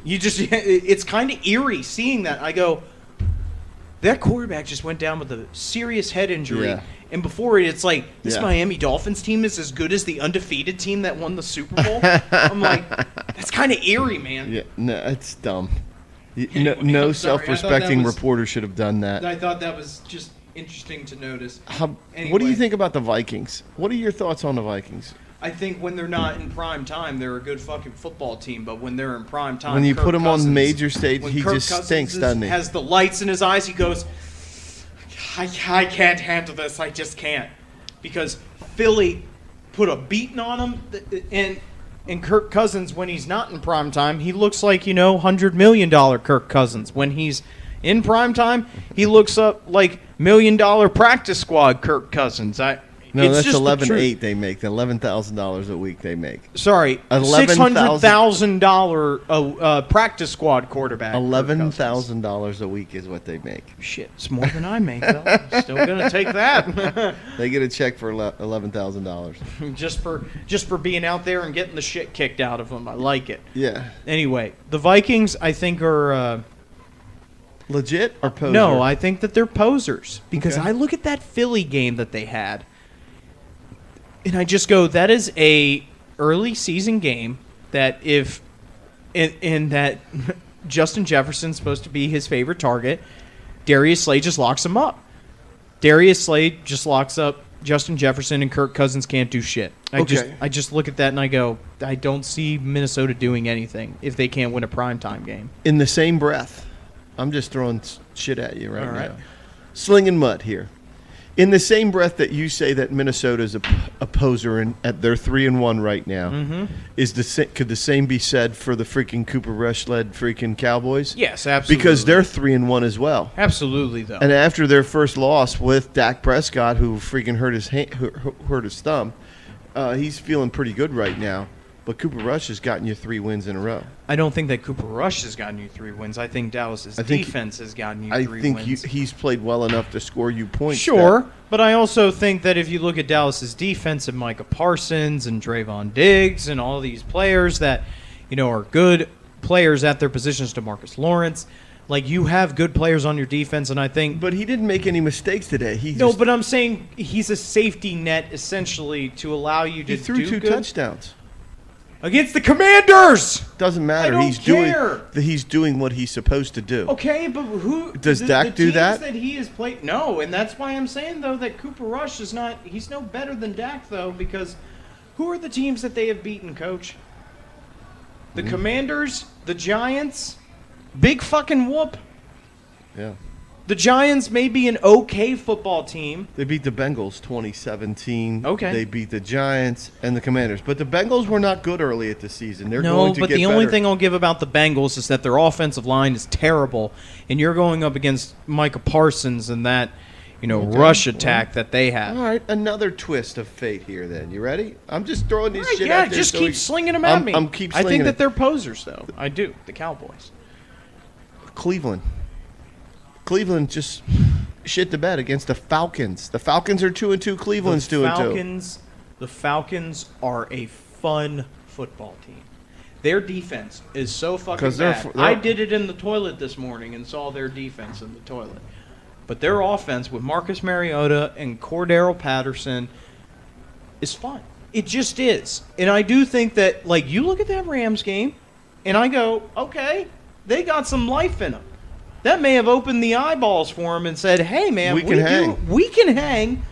It's kind of eerie seeing that. I go, that quarterback just went down with a serious head injury. Yeah. And before it's like, this Miami Dolphins team is as good as the undefeated team that won the Super Bowl. I'm like, that's kind of eerie, man. Yeah, no, it's dumb. Anyway, no I'm sorry. self-respecting reporter should have done that. I thought that was just interesting to notice. What do you think about the Vikings? What are your thoughts on the Vikings? I think when they're not in prime time, they're a good fucking football team. But when they're in prime time, when you Kirk put him Cousins, on major stage, when he Kirk just Cousins stinks, doesn't he? Has the lights in his eyes. He goes, I can't handle this. I just can't. Because Philly put a beating on him. And Kirk Cousins, when he's not in prime time, he looks like, $100 million Kirk Cousins. When he's in prime time, he looks up like $1 million practice squad Kirk Cousins. No, that's 11.8 they make. The $11,000 a week they make. Sorry, $600,000 practice squad quarterback. $11,000 a week is what they make. Shit, it's more than I make, though. Still gonna take that. They get a check for $11,000 just for being out there and getting the shit kicked out of them. I like it. Yeah. Anyway, the Vikings, I think, are legit or poser? No, I think that they're posers because Okay. I look at that Philly game that they had. And I just go, that is a early season game that if in that Justin Jefferson's supposed to be his favorite target, Darius Slade just locks him up. Darius Slade just locks up Justin Jefferson and Kirk Cousins can't do shit. I just look at that and I go, I don't see Minnesota doing anything if they can't win a primetime game. In the same breath, I'm just throwing shit at you right All right. now. Slinging mud here. In the same breath that you say that Minnesota's a poser and they're 3-1 right now, could the same be said for the freaking Cooper Rush-led freaking Cowboys? Yes, absolutely. Because they're 3-1 as well. Absolutely, though. And after their first loss with Dak Prescott, who freaking hurt his thumb, he's feeling pretty good right now. But Cooper Rush has gotten you 3 wins in a row. I don't think that Cooper Rush has gotten you 3 wins. I think Dallas's defense has gotten you 3 wins. I think he's played well enough to score you points. Sure, but I also think that if you look at Dallas's defense and Micah Parsons and Trayvon Diggs and all these players that, are good players at their positions, DeMarcus Lawrence, like you have good players on your defense, and I think. But he didn't make any mistakes today. But I'm saying he's a safety net essentially to allow you to He threw 2 touchdowns. Against the Commanders. Doesn't matter. I don't care. He's doing what he's supposed to do. Okay, but who Does Dak do that? That he has played. No, and that's why I'm saying though that Cooper Rush is not. He's no better than Dak though, because who are the teams that they have beaten, Coach? The Commanders, the Giants, big fucking whoop. Yeah. The Giants may be an okay football team. They beat the Bengals 2017. Okay. They beat the Giants and the Commanders. But the Bengals were not good early at the season. They're No, going to but get the only better. thing I'll give about the Bengals is that their offensive line is terrible, and you're going up against Micah Parsons and that, rush attack that they have. All right, another twist of fate here then. You ready? I'm just throwing these shit Yeah, out there. just so keep slinging them at me. I'm keep I slinging think that it. they're posers, though. I do. The Cowboys. Cleveland. Cleveland just shit the bed against the Falcons. The Falcons are 2-2. Cleveland's 2-2. The Falcons are a fun football team. Their defense is so fucking 'Cause they're bad. f- they're- I did it in the toilet this morning and saw their defense in the toilet. But their offense with Marcus Mariota and Cordero Patterson is fun. It just is. And I do think that, you look at that Rams game, and I go, okay, they got some life in them. That may have opened the eyeballs for them and said, hey, man, We can hang. We can hang.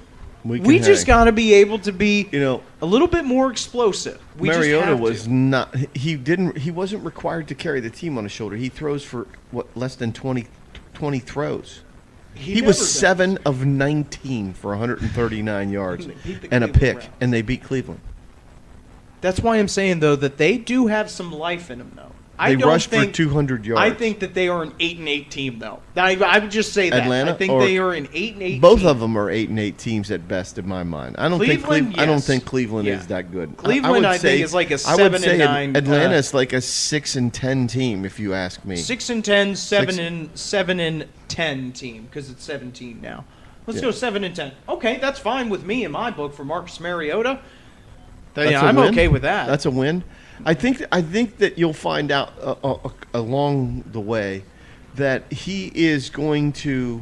We Just got to be able to be a a little bit more explosive. We just Mariota have was to. not. He wasn't required to carry the team on his shoulder. He throws for less than 20 throws. He never was does. 7 of 19 for 139 yards They beat the and a Cleveland pick, Browns. and they beat Cleveland. That's why I'm saying, though, that they do have some life in them, though. They rushed for 200 yards. I think that they are an 8-8 team, though. I would just say that. Atlanta, I think or- they are an 8-8 Both team. of them are 8-8 teams at best in my mind. I don't Cleveland, think I don't yes. think Cleveland Yeah. is that good. Cleveland, would I think, say- is like a I would 7 say and 9, Atlanta is like a 6-10 team, if you ask me. 6-10, 7 Six- and 10 team because it's 17 now. Let's Yeah. go 7-10. Okay, that's fine with me in my book for Marcus Mariota. That's Yeah, a I'm win. okay with that. That's a win. I think that you'll find out along the way that he's going to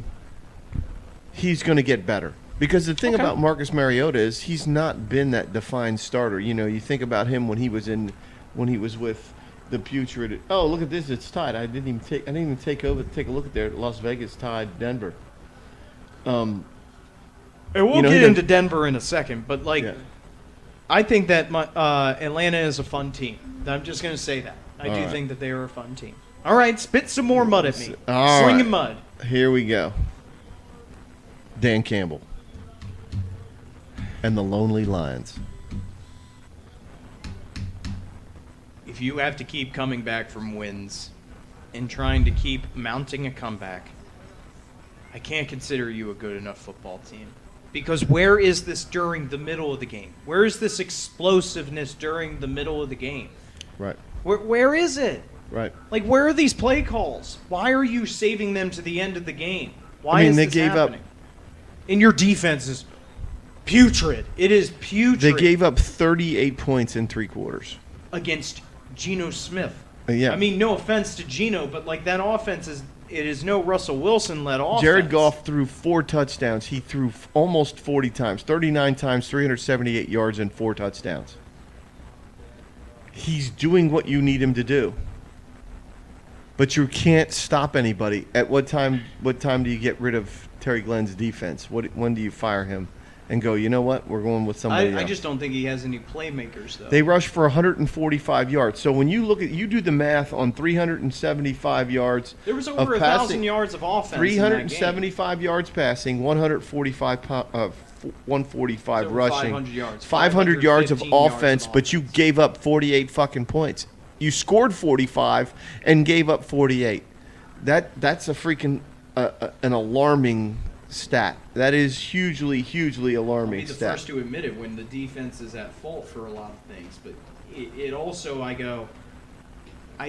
get better. Because the thing Okay. about Marcus Mariota is he's not been that defined starter. You think about him when he was with the putrid. Oh, look at this! It's tied. I didn't even take a look at there. Las Vegas tied Denver. And we'll he get doesn't- into Denver in a second, but Yeah. I think that Atlanta is a fun team. I'm just going to say that. I All do right. think that they are a fun team. All right, spit some more mud at me. All Slinging right. mud. Here we go. Dan Campbell and the Lonely Lions. If you have to keep coming back from wins and trying to keep mounting a comeback, I can't consider you a good enough football team. Because where is this during the middle of the game? Where is this explosiveness during the middle of the game? Right. Where is it? Right. Where are these play calls? Why are you saving them to the end of the game? Why I mean, is they this gave up- happening? And your defense is putrid. It is putrid. They gave up 38 points in 3 quarters. against Geno Smith. Yeah. I mean, no offense to Geno, but that offense is no Russell Wilson led offense. Jared Goff threw 4 touchdowns. He threw almost 40 times, 39 times, 378 yards, and 4 touchdowns. He's doing what you need him to do. But you can't stop anybody. At what time do you get rid of Terry Glenn's defense? When do you fire him and go, you know what, we're going with somebody else? I just don't think he has any playmakers, though. They rushed for 145 yards. So when you do the math on 375 yards there was of over 1,000 passing, yards of offense in that game. 375 yards passing, 145 Over rushing, 500 yards. 500 yards of 515 yards of offense, but you offense. gave up 48 fucking points. You scored 45 and gave up 48. That's a freaking an alarming stat. That is hugely I'll alarming be the stat. first to admit it when the defense is at fault for a lot of things, but it also, I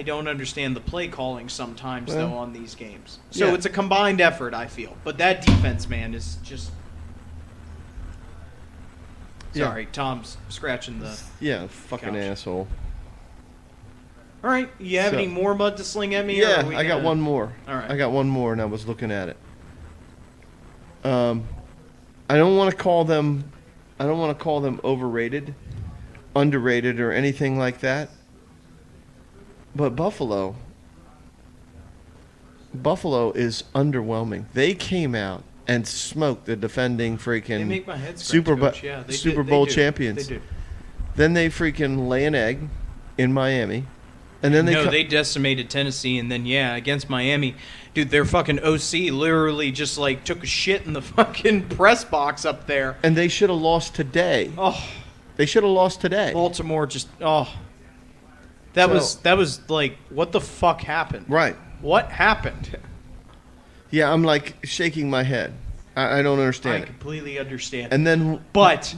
don't understand the play calling sometimes, Well, though, on these games. So yeah. it's a combined effort, I feel. But that defense, man, is just... Yeah. Sorry, Tom's scratching the... Yeah, fucking Couch. asshole. All right, you have So- any more mud to sling at me? or Yeah, are we I got gonna- one more. All right. I got one more, and I was looking at it. I don't want to call them overrated, underrated or anything like that. But Buffalo is underwhelming. They came out and smoked the defending They freaking make my head scratch, Coach. Yeah, Super Bowl they do. champions. They do. Then they freaking lay an egg in Miami. And then they decimated Tennessee, and then against Miami, dude, their fucking OC literally just like took a shit in the fucking press box up there. And they should have lost today. Oh, They should have lost today. Baltimore just that was like, what the fuck happened? Right. What happened? Yeah, I'm like shaking my head. I don't understand I it. completely understand. And then But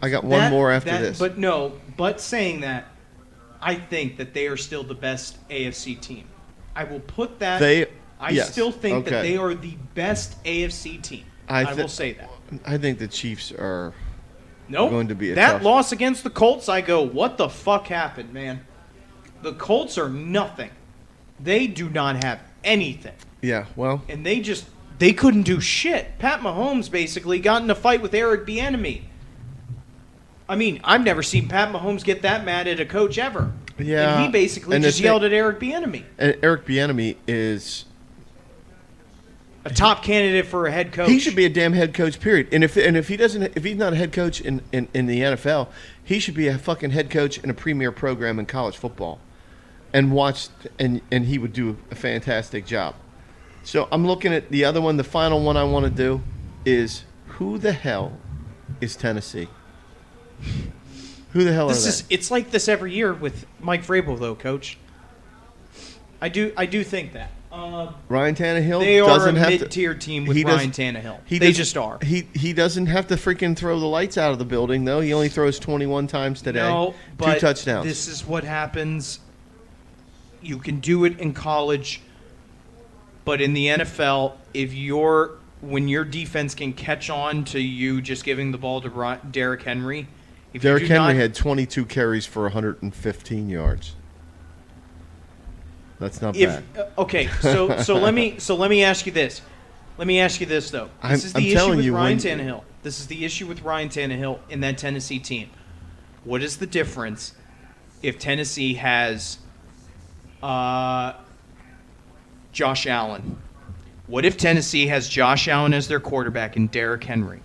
I got one more after that, this. But saying that, I think that they are still the best AFC team. I will put that. I still think that they are the best AFC team. I will say that. I think the Chiefs are Nope. going to be that loss against the Colts. I go, what the fuck happened, man? The Colts are nothing. They do not have anything, Yeah, well, and they couldn't do shit. Pat Mahomes basically got in a fight with Eric Bieniemy. I mean, I've never seen Pat Mahomes get that mad at a coach ever. Yeah, and he basically and just yelled at Eric Bieniemy, and Eric Bieniemy is a top candidate for a head coach. he should be a damn head coach. Period. And if he's not a head coach in the NFL, he should be a fucking head coach in a premier program in college football, and he would do a fantastic job. So I'm looking at the other one. The final one I want to do is who the hell is Tennessee? Who the hell are they? It's like this every year with Mike Vrabel, though, Coach. I do think that. Ryan Tannehill They are doesn't a have mid-tier team with Ryan Tannehill. They just are. He doesn't have to freaking throw the lights out of the building, though. He only throws 21 times today. No, but 2 touchdowns. This is what happens. You can do it in college, but in the NFL, when your defense can catch on to you just giving the ball to Derrick Henry. Derrick Henry had 22 carries for 115 yards. That's not bad. Okay, so let me ask you this. Let me ask you this though. This is the issue with Ryan Tannehill. This is the issue with Ryan Tannehill in that Tennessee team. What is the difference if Tennessee has Josh Allen? What if Tennessee has Josh Allen as their quarterback and Derrick Henry?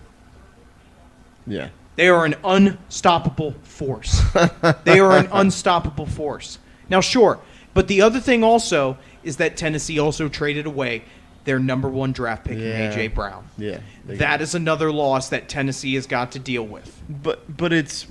Yeah. They are an unstoppable force. They are an unstoppable force. Now, sure, but the other thing also is that Tennessee also traded away their number 1 draft pick in A.J. Brown. Yeah. That is another loss that Tennessee has got to deal with. But it's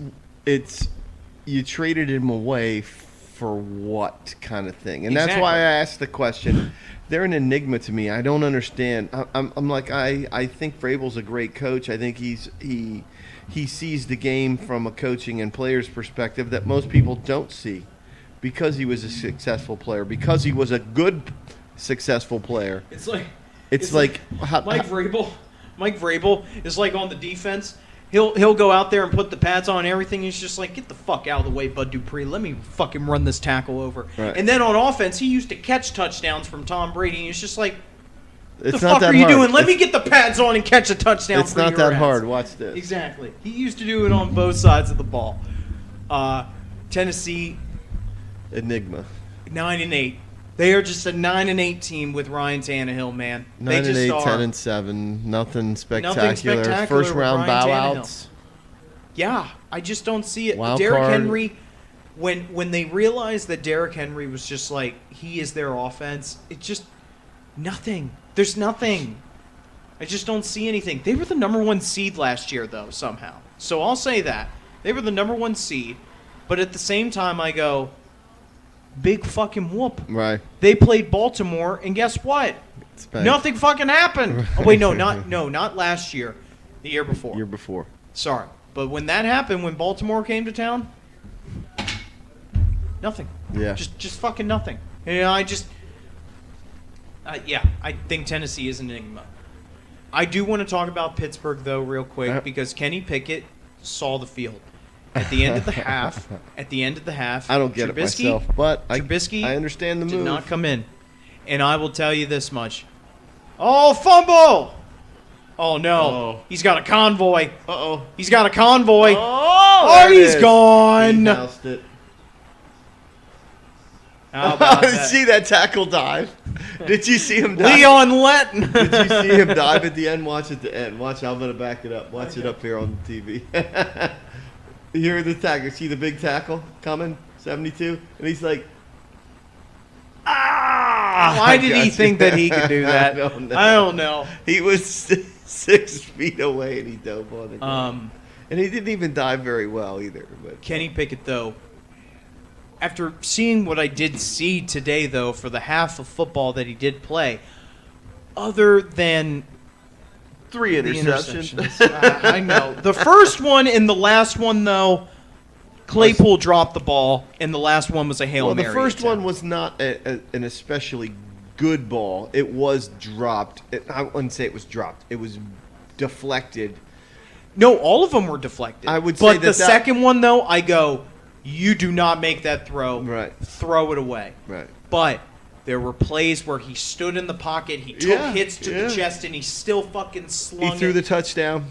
you traded him away for what kind of thing? And that's why I asked the question. They're an enigma to me. I don't understand. I'm like I think Vrabel's a great coach. I think he sees the game from a coaching and players perspective that most people don't see, because he was a successful player, because he was a good successful player. It's like Mike Vrabel is like on the defense. He'll go out there and put the pads on and everything. He's just like, get the fuck out of the way, Bud Dupree. Let me fucking run this tackle over. Right. And then on offense, he used to catch touchdowns from Tom Brady. And he's just like, what It's the not fuck that are you hard. doing? Let me get the pads on and catch a touchdown. It's for not your that ass. hard. Watch this. Exactly. He used to do it on both sides of the ball. Tennessee, Enigma. 9-8. They are just a 9-8 team with Ryan Tannehill, man. 9-8, are. 10-7. Nothing spectacular. spectacular First with round Ryan bowouts. Yeah, I just don't see it. Wild Derrick card. Henry, when they realized that Derrick Henry was just like, he is their offense, it's just nothing. There's nothing. I just don't see anything. They were the number 1 seed last year, though, somehow. So I'll say that. They were the number 1 seed, but at the same time I go, big fucking whoop. Right. They played Baltimore, and guess what? Nothing fucking happened. Right. Oh, wait, not last year. The year before. Year before. Sorry. But when that happened, when Baltimore came to town, nothing. Yeah. Just fucking nothing. You know, I think Tennessee is an enigma. I do want to talk about Pittsburgh, though, real quick, because Kenny Pickett saw the field. At the end of the half, I don't get it myself, but Trubisky I understand the move. did not come in. And I will tell you this much. Oh, fumble! Oh, no. Uh-oh. He's got a convoy. Uh-oh. He's got a convoy. Oh! Oh, there it he's is. gone. He housed it. How about Did you that? see that tackle dive? Did you see him dive? Leon Letton. Did you see him dive at the end? Watch at the end. Watch, I'm going to back it up. Watch it up here on the TV. You hear the tackle. See the big tackle coming? 72? And he's like, ah! Why I did got he you. think that he could do that? I don't know. He was 6 feet away and he dove on it. And he didn't even dive very well either. But Kenny Pickett, though, after seeing what I did see today, though, for the half of football that he did play, other than 3 the interceptions. I know. The first one and the last one, though, Claypool dropped the ball, and the last one was a Hail Well, Mary. the first attempt. one was not an especially good ball. It was dropped. I wouldn't say it was dropped. It was deflected. No, all of them were deflected. I would but say the that second one, though, I go, you do not make that throw. Right. Throw it away. Right. But there were plays where he stood in the pocket, he took hits to the chest, and he still fucking slung He threw it. the touchdown.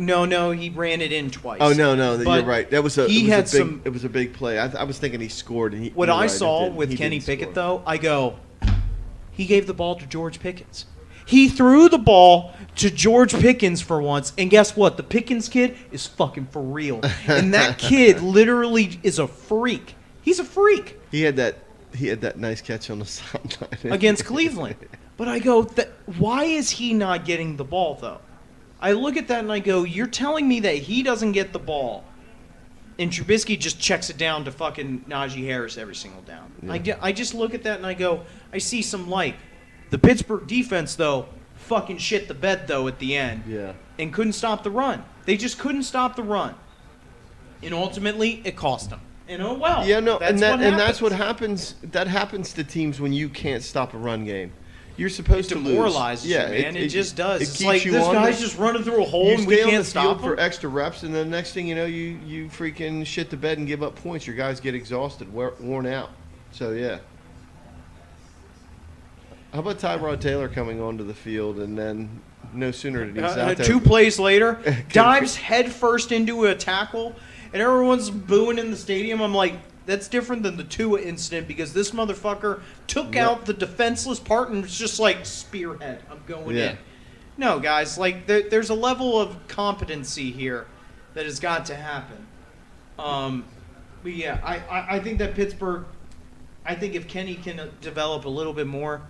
No, he ran it in twice. Oh no, But you're right. That was a. he it was had a big, some. It was a big play. I was thinking he scored, and he. What you're I right, saw it didn't. with He Kenny didn't Pickett, score. though, I go, he gave the ball to George Pickens. He threw the ball to George Pickens for once, and guess what? The Pickens kid is fucking for real. And that kid literally is a freak. He's a freak He had that nice catch on the sideline against Cleveland. But I go, why is he not getting the ball, though? I look at that and I go, you're telling me that he doesn't get the ball, and Trubisky just checks it down to fucking Najee Harris every single down. Yeah. I just look at that and I go, I see some light. The Pittsburgh defense, though, fucking shit the bed, though, at the end. Yeah. And couldn't stop the run. They just couldn't stop the run. And ultimately, it cost them. And oh well. Yeah, no, that's that's what what happens. That happens to teams when you can't stop a run game. You're supposed It to lose. demoralizes you, man. It just does. It It's keeps like you this on guy's the- just running through a hole You and we stay on can't the stop field him. for extra reps, and the next thing you know, you freaking shit the bed and give up points. Your guys get exhausted, worn out. So yeah. How about Tyrod Taylor coming onto the field and then no sooner did he out there? 2 plays later, dives headfirst into a tackle, and everyone's booing in the stadium. I'm like, that's different than the Tua incident because this motherfucker took Yep. out the defenseless part and was just like, spearhead, I'm going Yeah. in. No, guys, like there's a level of competency here that has got to happen. But yeah, I think that Pittsburgh, I think if Kenny can develop a little bit more,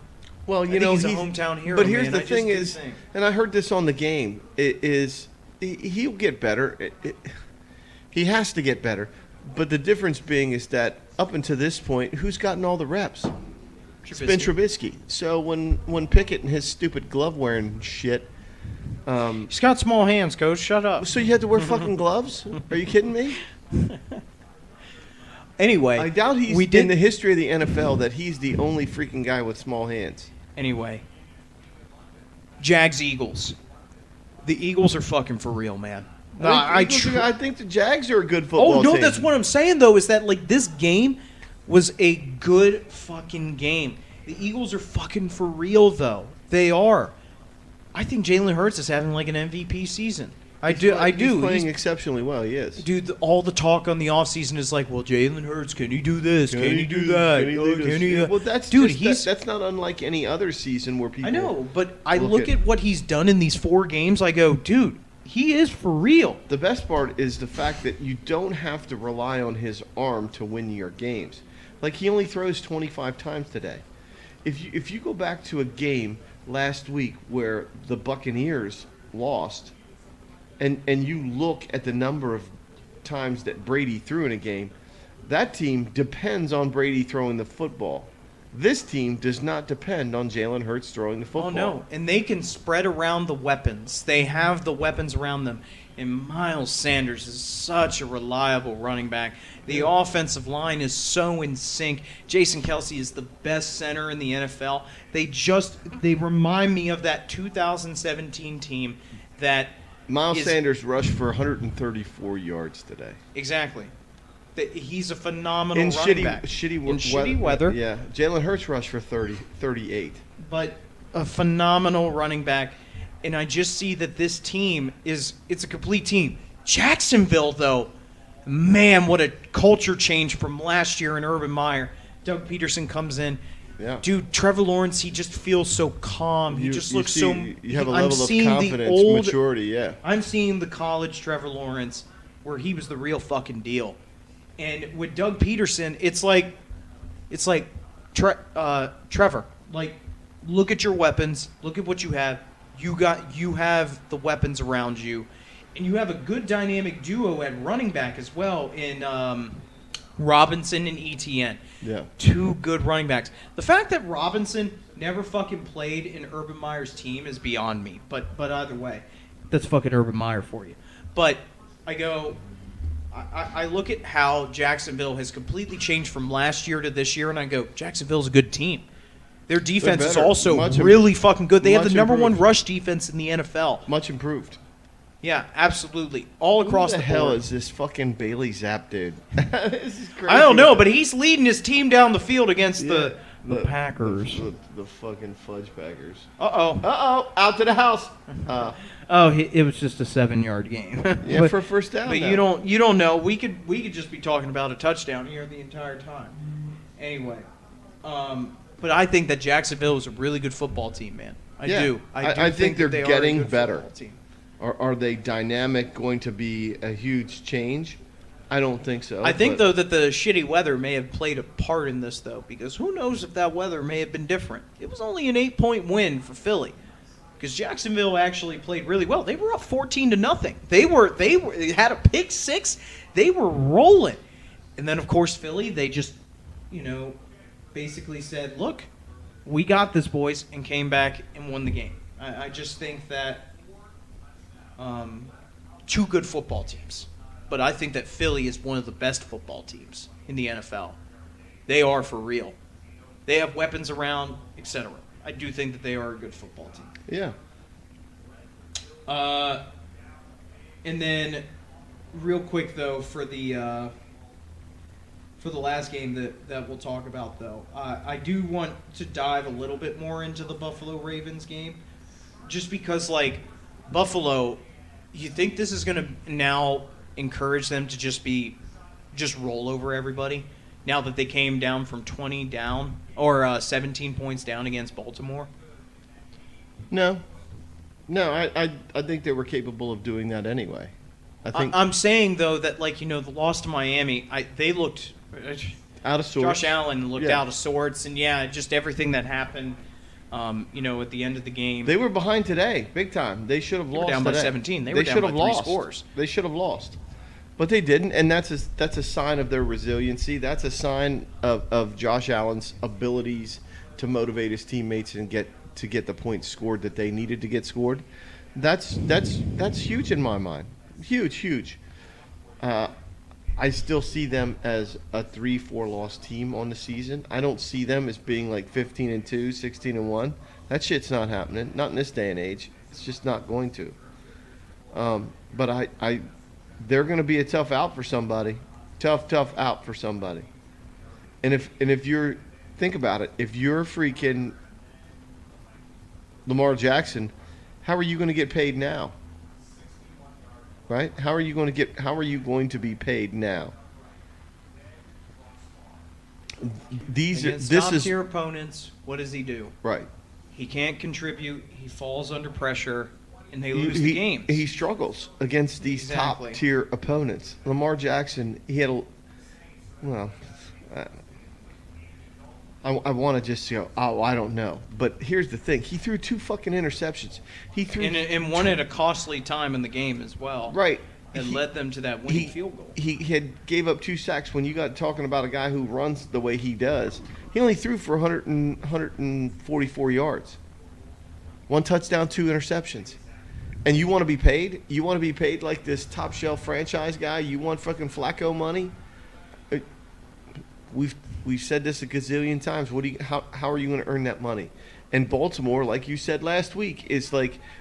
Well, I think he's a hometown hero. But here's man. the I just thing do is, think. and I heard this on the game, he'll get better. He has to get better. But the difference being is that up until this point, who's gotten all the reps? It's been Trubisky. So when Pickett and his stupid glove wearing shit, He's got small hands, Coach. Shut up. so you had to wear fucking gloves? Are you kidding me? Anyway, I doubt he's we did in the history of the NFL that he's the only freaking guy with small hands. Anyway, Jags Eagles. The Eagles are fucking for real, man. I think the Jags are a good football Oh no, team. that's what I'm saying though. Is that like this game was a good fucking game. The Eagles are fucking for real though. They are. I think Jalen Hurts is having like an MVP season. I do. He's playing exceptionally well. He is. Dude, all the talk on the offseason is like, well, Jalen Hurts, can he do this? Can he do that? Can he? Well, that's dude, that's not unlike any other season where people. I know, but I look look at what he's done in these 4 games. I go, dude, he is for real. The best part is the fact that you don't have to rely on his arm to win your games. Like he only throws 25 times today. If you go back to a game last week where the Buccaneers lost, and you look at the number of times that Brady threw in a game, that team depends on Brady throwing the football. This team does not depend on Jalen Hurts throwing the football. Oh, no. And they can spread around the weapons. They have the weapons around them. And Miles Sanders is such a reliable running back. The offensive line is so in sync. Jason Kelce is the best center in the NFL. They remind me of that 2017 team that Miles Sanders rushed for 134 yards today. Exactly. He's a phenomenal running back. Shitty weather. Yeah. Jalen Hurts rushed for 38. But a phenomenal running back. And I just see that this team it's a complete team. Jacksonville, though, Man, what a culture change from last year in Urban Meyer. Doug Peterson comes in. Yeah. Dude, Trevor Lawrence, he just feels so calm. He just looks so. You have a I'm level of seeing confidence, maturity. Yeah. I'm seeing the college Trevor Lawrence where he was the real fucking deal. And with Doug Peterson, it's like Trevor, like, look at your weapons, look at what you have. You have the weapons around you, and you have a good dynamic duo at running back as well in Robinson and ETN. Yeah. Two good running backs. The fact that Robinson never fucking played in Urban Meyer's team is beyond me. But either way, that's fucking Urban Meyer for you. But I look at how Jacksonville has completely changed from last year to this year, and I go, Jacksonville's a good team. Their defense is also really fucking good. They have the number one rush defense in the NFL. Much improved. Yeah, absolutely. All across the board. Who the hell is this fucking Bailey Zapp dude? This is crazy. I don't know, but he's leading his team down the field against the Packers. The fucking Fudge Packers. Uh-oh. Out to the house. It was just a 7-yard game. Yeah, for a first down. But now. you don't know. We could just be talking about a touchdown here the entire time. Anyway, but I think that Jacksonville is a really good football team, man. I do. I think they're they getting are a good better. football team. Are they dynamic? Going to be a huge change? I don't think so. I think, though, that the shitty weather may have played a part in this, though, because who knows if that weather may have been different. It was only an 8-point win for Philly, because Jacksonville actually played really well. They were up 14-0. They had a pick six. They were rolling, and then of course Philly, they just, basically said, "Look, we got this, boys," and came back and won the game. I just think that two good football teams. But I think that Philly is one of the best football teams in the NFL. They are for real. They have weapons around, etc. I do think that they are a good football team. Yeah. And then, real quick though, for the last game that we'll talk about though, I do want to dive a little bit more into the Buffalo Ravens game, just because Buffalo, you think this is going to now encourage them to just roll over everybody now that they came down from 20 down or 17 points down against Baltimore? No, I think they were capable of doing that anyway. I'm saying though that the loss to Miami, they looked out of sorts. Josh Allen looked out of sorts, and just everything that happened. At the end of the game, they were behind today, big time. They should have lost. Down by today. 17. They were down by 3 scores. They should have lost, but they didn't, and that's a sign of their resiliency. That's a sign of Josh Allen's abilities to motivate his teammates and get the points scored that they needed to get scored. That's huge in my mind. Huge. I still see them as a 3-4 loss team on the season. I don't see them as being 15-2, 16-1. That shit's not happening. Not in this day and age. It's just not going to. But they're going to be a tough out for somebody. Tough out for somebody. And if you're, think about it, if you're freaking Lamar Jackson, how are you going to get paid now? Right? How are you going to be paid now? Against top-tier opponents, what does he do? Right. He can't contribute. He falls under pressure, and they lose the games. He struggles against these top-tier opponents. Lamar Jackson, he had I want to just go, I don't know. But here's the thing. He threw 2 fucking interceptions. He threw and one at a costly time in the game as well. Right. And led them to that winning field goal. He gave up 2 sacks. When you got talking about a guy who runs the way he does, he only threw for 144 yards. 1 touchdown, 2 interceptions. And you want to be paid? You want to be paid like this top-shelf franchise guy? You want fucking Flacco money? We've said this a gazillion times. How are you going to earn that money? And Baltimore, like you said last week, is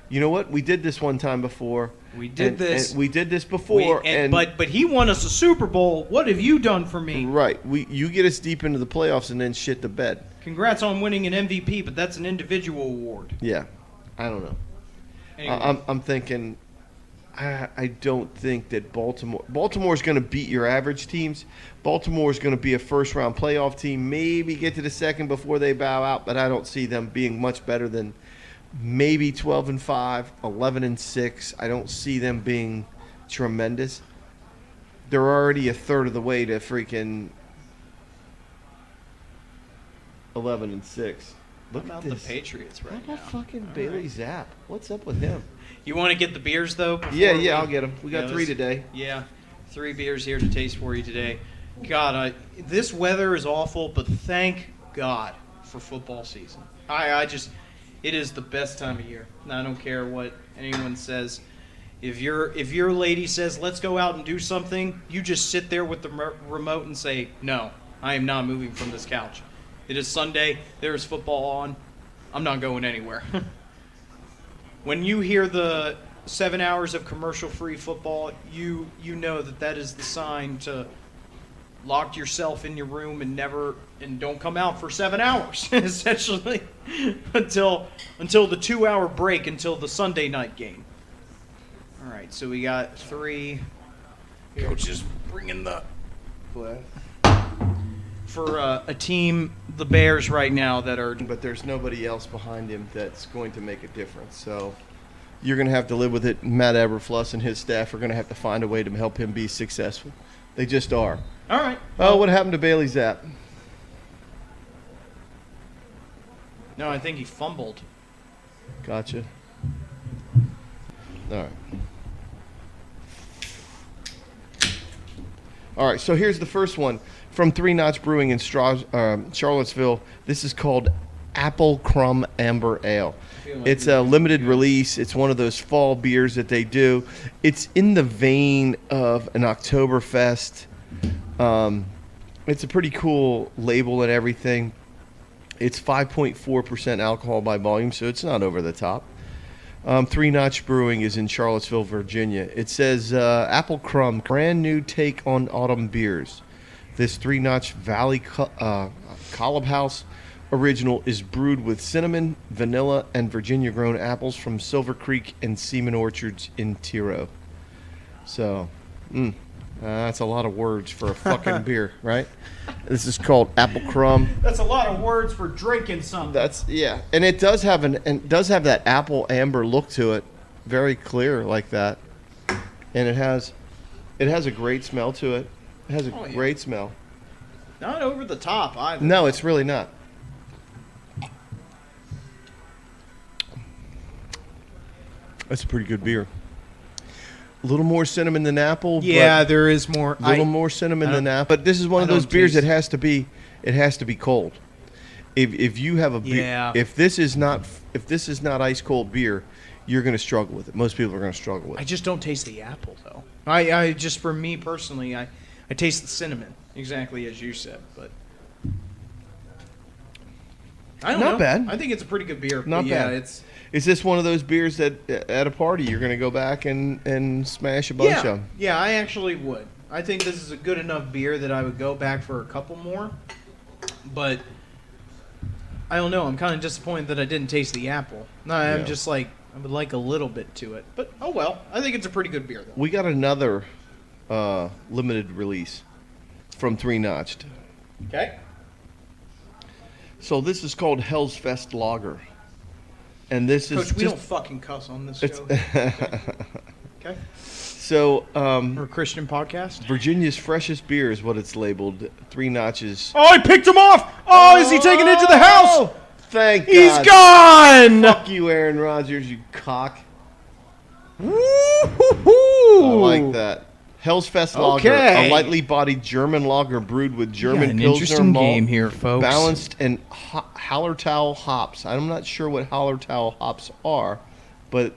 you know what? We did this one time before. We did this. We did this before. But he won us a Super Bowl. What have you done for me? Right. You get us deep into the playoffs and then shit the bed. Congrats on winning an MVP, but that's an individual award. Yeah. I don't know. Anyway. I'm thinking I don't think that Baltimore's going to beat your average teams. Baltimore's going to be a first-round playoff team, maybe get to the second before they bow out, but I don't see them being much better than maybe 12-5, 11-6. I don't see them being tremendous. They're already a third of the way to freaking 11-6. Look How at about this. the Patriots right How now? about fucking Bailey Zapp? What's up with him? You want to get the beers though? Yeah, I'll get them. We got 3 today. Yeah, 3 beers here to taste for you today. God, this weather is awful, but thank God for football season. It is the best time of year. And I don't care what anyone says. If your lady says, let's go out and do something, you just sit there with the remote and say, no, I am not moving from this couch. It is Sunday. There is football on. I'm not going anywhere. When you hear the 7 hours of commercial-free football, you know that is the sign to lock yourself in your room and don't come out for 7 hours, essentially, until the 2-hour break until the Sunday night game. All right, so we got 3 coaches bringing the for a team, the Bears right now that are. But there's nobody else behind him that's going to make a difference. So you're going to have to live with it. Matt Eberfluss and his staff are going to have to find a way to help him be successful. They just are. All right. Oh, what happened to Bailey Zapp? No, I think he fumbled. Gotcha. All right. All right, so here's the first one from Three Notch Brewing in Charlottesville. This is called Apple Crumb Amber Ale. It's a limited release. It's one of those fall beers that they do. It's in the vein of an Oktoberfest. It's a pretty cool label and everything. It's 5.4% alcohol by volume, so it's not over the top. Three Notch Brewing is in Charlottesville, Virginia. It says Apple Crumb, brand new take on autumn beers. This Three Notch Valley Collab House original is brewed with cinnamon, vanilla, and Virginia-grown apples from Silver Creek and Seaman Orchards in Tiro. So, that's a lot of words for a fucking beer, right? This is called Apple Crumb. That's a lot of words for drinking something. And it does have that apple amber look to it, very clear like that, and it has a great smell to it. It has a great smell. Not over the top either. No, it's really not. That's a pretty good beer. A little more cinnamon than apple. Yeah, there is more. A little more cinnamon than apple. But this is one of those beers that has to be cold. If you have a beer, if this is not ice cold beer, you're going to struggle with it. Most people are going to struggle with it. I just don't taste the apple though. I just, for me personally, I taste the cinnamon exactly as you said, but I don't know. Not bad. I think it's a pretty good beer. Not bad. Is this one of those beers that at a party you're going to go back and smash a bunch of? Yeah, I actually would. I think this is a good enough beer that I would go back for a couple more. But I don't know. I'm kind of disappointed that I didn't taste the apple. No, I'm just like, I would like a little bit to it. But, oh well. I think it's a pretty good beer, though. We got another limited release from Three Notched. Okay. So this is called Hell's Fest Lager. And this is Coach, we don't fucking cuss on this show. Okay. So, We're a Christian podcast. Virginia's freshest beer is what it's labeled. Three Notches. Oh, he picked him off! Oh, is he taking it to the house? Thank God. He's gone! Fuck you, Aaron Rodgers, you cock. Woo-hoo-hoo! I like that. Hell's Fest Lager, a lightly bodied German lager brewed with German Pilsner malt, game here, folks. balanced and Hallertau hops. I'm not sure what Hallertau hops are, but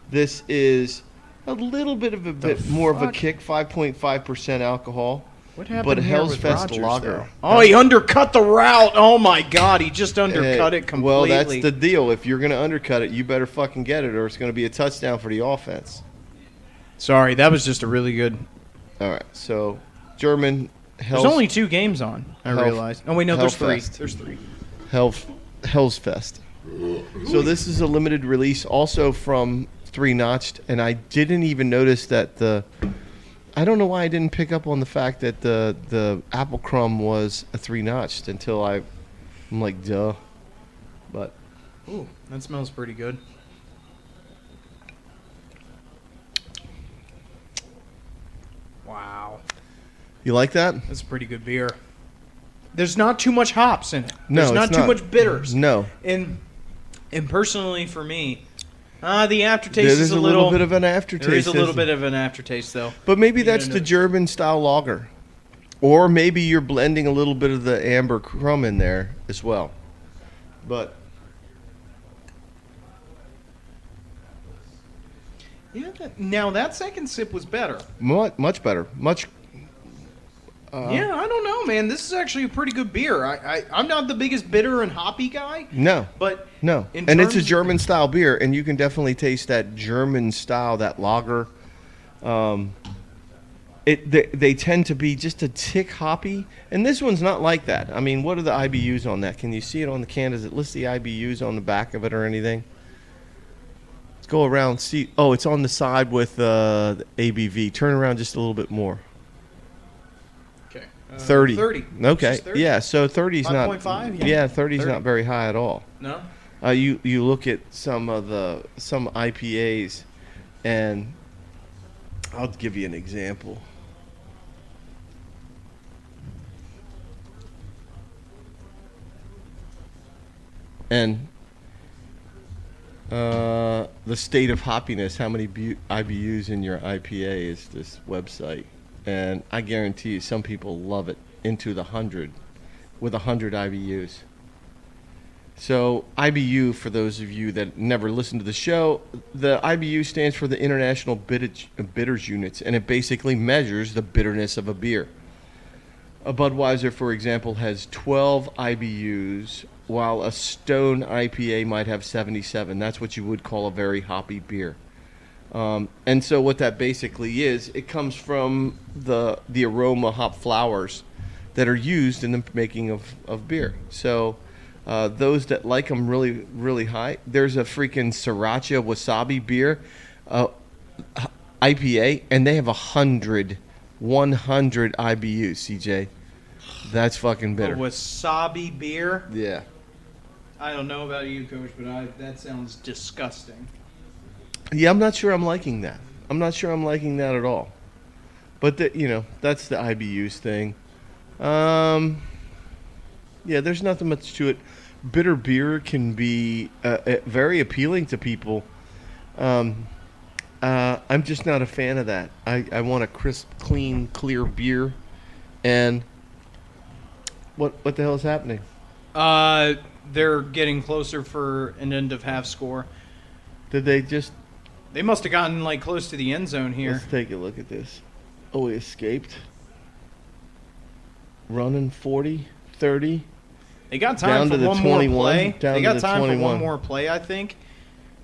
this is a little bit of more of a kick, 5.5% alcohol. What happened but here Hell's with Fest Rodgers, Lager. though? Oh, he undercut the route. Oh my God, he just undercut it completely. Well, that's the deal. If you're going to undercut it, you better fucking get it, or it's going to be a touchdown for the offense. Sorry, that was just a really good. All right, so German. There's only 2 games on. I realized. Oh wait, no, there's 3. Hellfest. There's 3. Hell's Fest. So this is a limited release, also from 3-notched, and I didn't even notice that I don't know why I didn't pick up on the fact that the apple crumb was a 3-notched until I'm like, duh. But Ooh, that smells pretty good. Wow. you like that? That's a pretty good beer. There's not too much hops in it. No, There's not it's too not. much bitters. No. And personally for me, the aftertaste There's is a little bit of an aftertaste. There is a little isn't bit of an aftertaste, though. But maybe You that's gotta the know. German style lager. Or maybe you're blending a little bit of the amber crumb in there as well. But Yeah. Now that second sip was better. much better. Much Yeah, I don't know, man. This is actually a pretty good beer. I'm not the biggest bitter and hoppy guy, no. but No. in And it's a terms- German style beer, and you can definitely taste that German style, that lager. They tend to be just a tick hoppy, and this one's not like that. I mean, what are the IBUs on that? Can you see it on the can? Does it list the IBUs on the back of it or anything? Let's go around, see. Oh, it's on the side with the ABV. Turn around just a little bit more. okay, 30. 30. Okay. Just 30? Yeah, so 30's not. 5.5? Yeah, 30's 30. not very high at all. No. You look at some IPAs, and I'll give you an example. And the state of hoppiness, how many IBUs in your IPA is this website? And I guarantee you some people love it into the 100 with 100 IBUs. So IBU, for those of you that never listened to the show, the IBU stands for the International Bitters Units, and it basically measures the bitterness of a beer. A Budweiser, for example, has 12 IBUs, while a Stone IPA might have 77. That's what you would call a very hoppy beer. And so what that basically is, it comes from the aroma hop flowers that are used in the making of beer. So those that like them really, really high, there's a freaking Sriracha Wasabi beer, IPA, and they have 100 IBUs, CJ. That's fucking A bitter. wasabi beer. Yeah. I don't know about you, Coach, but that sounds disgusting. Yeah, I'm not sure I'm liking that. I'm not sure I'm liking that at all. But, that's the IBUs thing. Yeah, there's nothing much to it. Bitter beer can be very appealing to people. I'm just not a fan of that. I want a crisp, clean, clear beer. And what the hell is happening? They're getting closer for an end of half score. Did they just... They must have gotten close to the end zone here. Let's take a look at this. Oh, he escaped. Running 40, 30. They got time Down for to the one more 21, play. down They to got the time for 21. one more play, I think.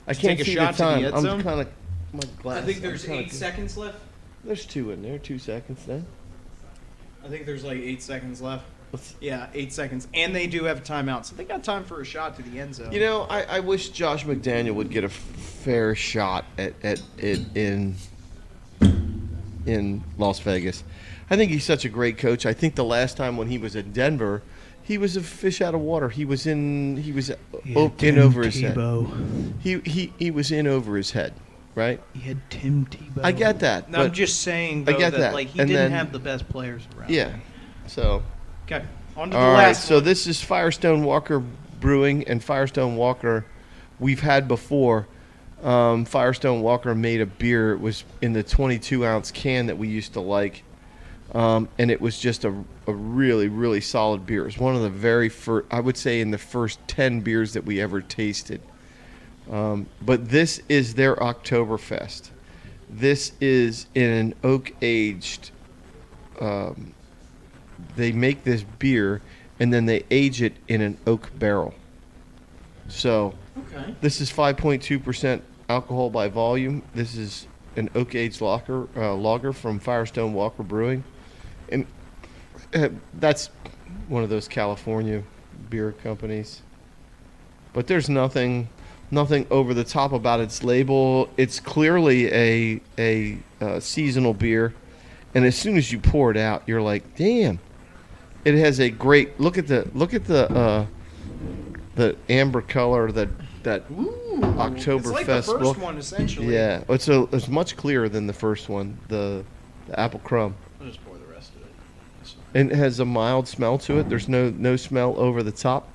I To can't take a see shot the to the time. end I'm zone? kind of... My glass. I think there's I'm kinda 8 seconds left. There's 2 in there. 2 seconds then. I think there's 8 seconds left. Let's, Yeah, 8 seconds. And they do have a timeout, so they got time for a shot to the end zone. I wish Josh McDaniel would get a fair shot at in Las Vegas. I think he's such a great coach. I think the last time when he was at Denver, he was a fish out of water. He was in over his head. He was in over his head, right? He had Tim Tebow. I get that. No, I'm but- just saying, I though, get that, that. he And didn't then- have the best players around. Yeah. So Okay, on to the all right, last so one. this is Firestone Walker Brewing, and Firestone Walker we've had before. Firestone Walker made a beer. It was in the 22-ounce can that we used to like, and it was just a really, really solid beer. It was one of the very first, I would say, in the first 10 beers that we ever tasted. But this is their Oktoberfest. This is in an oak-aged... they make this beer and then they age it in an oak barrel. So Okay. this is 5.2% alcohol by volume. This is an oak aged lager from Firestone Walker Brewing, and that's one of those California beer companies. But there's nothing Nothing over the top about its label. It's clearly a seasonal beer, and as soon as you pour it out, you're like, damn. It has a great look at the amber color that Oktoberfest It's like the first look. one, essentially. Yeah, it's much clearer than the first one, the apple crumb, I'll just pour the rest of it. That's fine. and it has a mild smell to it. There's no smell over the top.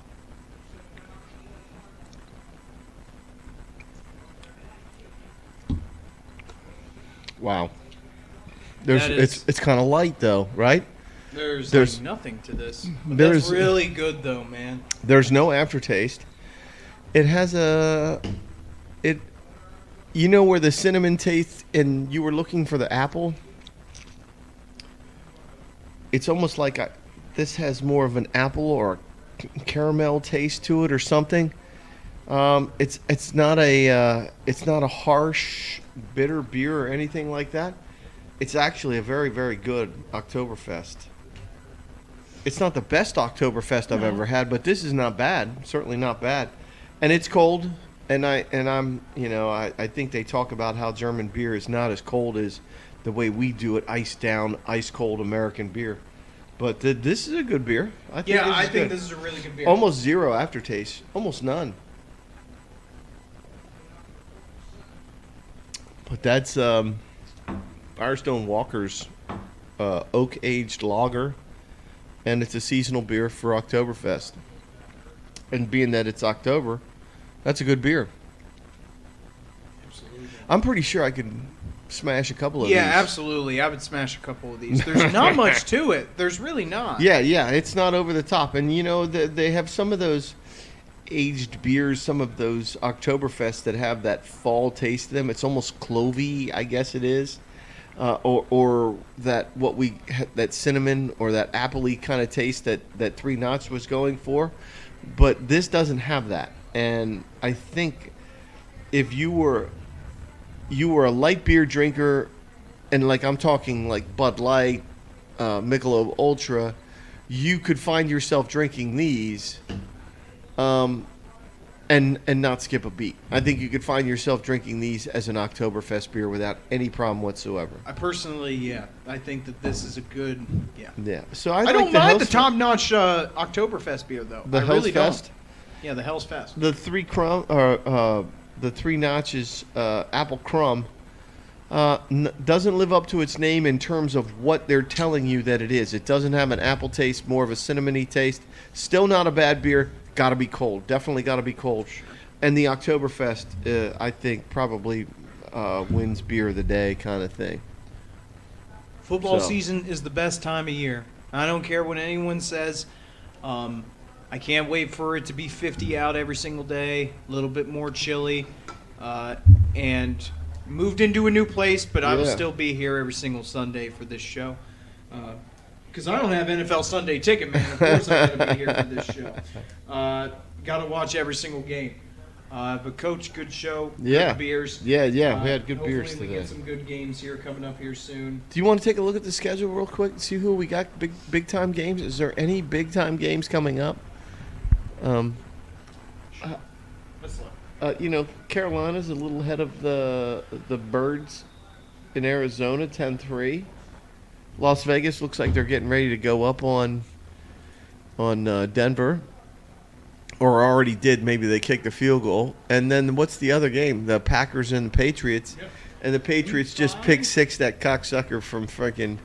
Wow. That is- It's kind of light though, right? There's There's- like nothing to this. But there's- that's really good, though, man. There's no aftertaste. It has you know where the cinnamon taste and you were looking for the apple? It's almost like this has more of an apple or caramel taste to it or something. It's not a harsh bitter beer or anything like that. It's actually a very, very good Oktoberfest. It's not the best Oktoberfest I've ever had, but this is not bad. Certainly not bad. And it's cold, and I think they talk about how German beer is not as cold as the way we do it, ice down, ice cold American beer. But this is a good beer. I think Yeah, I think good. this is a really good beer. Almost zero aftertaste, almost none. But that's Firestone Walker's oak aged lager, and it's a seasonal beer for Oktoberfest. And being that it's October, that's a good beer. Absolutely. I'm pretty sure I could smash a couple of Yeah, these. absolutely. I would smash a couple of these. There's not much to it. There's really not. Yeah, it's not over the top. And you know, they have some of those aged beers, some of those Oktoberfests that have that fall taste to them. It's almost clovey, I guess it is. Or that that cinnamon or that appley kind of taste that Three Knots was going for. But this doesn't have that. And I think if you were a light beer drinker, and like I'm talking like Bud Light, Michelob Ultra, you could find yourself drinking these, and not skip a beat. I think you could find yourself drinking these as an Oktoberfest beer without any problem whatsoever. I personally, I think that this is a good, Yeah. So I I like don't mind the Hellsfest- top-notch Oktoberfest beer, though. The I really Hellsfest? don't. Yeah, the Hell's Fest. The the Three Notches apple crumb doesn't live up to its name in terms of what they're telling you that it is. It doesn't have an apple taste, more of a cinnamony taste. Still not a bad beer. Got to be cold. Definitely got to be cold. And the Oktoberfest, I think, probably wins beer of the day kind of thing. Football So- season is the best time of year. I don't care what anyone says. I can't wait for it to be 50 out every single day, a little bit more chilly, and moved into a new place, but I will Yeah. still be here every single Sunday for this show. Because I don't have NFL Sunday ticket, man. Of course I'm going to be here for this show. Got to watch every single game. But Coach, good show. Yeah. Good beers. Yeah, we had good beers Hopefully we today. get some good games here coming up here soon. Do you want to take a look at the schedule real quick? See who we got big time games? Is there any big time games coming up? Let's look. Carolina's a little ahead of the Birds in Arizona, 10-3. Las Vegas looks like they're getting ready to go up on Denver, or already did. Maybe they kicked the field goal. And then what's the other game? The Packers and the Patriots. Yep. And the Patriots Week just five. picked six that cocksucker from freaking.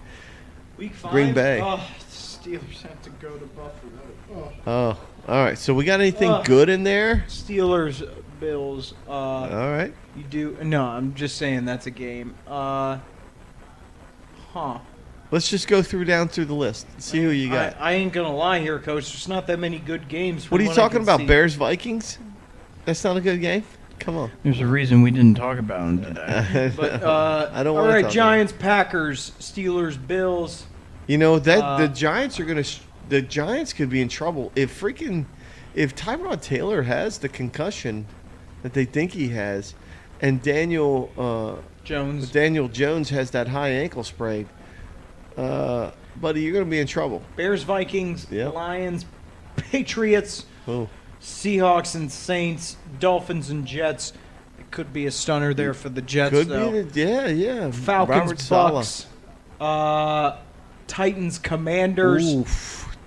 Week 5. Green Bay. Oh, the Steelers have to go to Buffalo. Oh, all right. So we got anything Ugh. good in there? Steelers, Bills. All right. You do? No, I'm just saying that's a game. Let's just go down through the list. See who you got. I ain't gonna lie here, Coach. There's not that many good games. What are from you what I talking can about? see. Bears Vikings? That's not a good game. Come on. There's a reason we didn't talk about him today. But I don't all wanna right, talk Giants, Packers, Steelers, Bills. You know that the Uh, Giants are gonna. The Giants could be in trouble if Tyrod Taylor has the concussion that they think he has, and Daniel Jones. Jones has that high ankle sprain. Buddy, you're gonna be in trouble. Bears, Vikings, Yep. Lions, Patriots, Oh, Seahawks and Saints, Dolphins and Jets. It could be a stunner there for the Jets, Could though. be. Yeah. Falcons, Robert Saleh. Bucks, Titans, Commanders. Oof.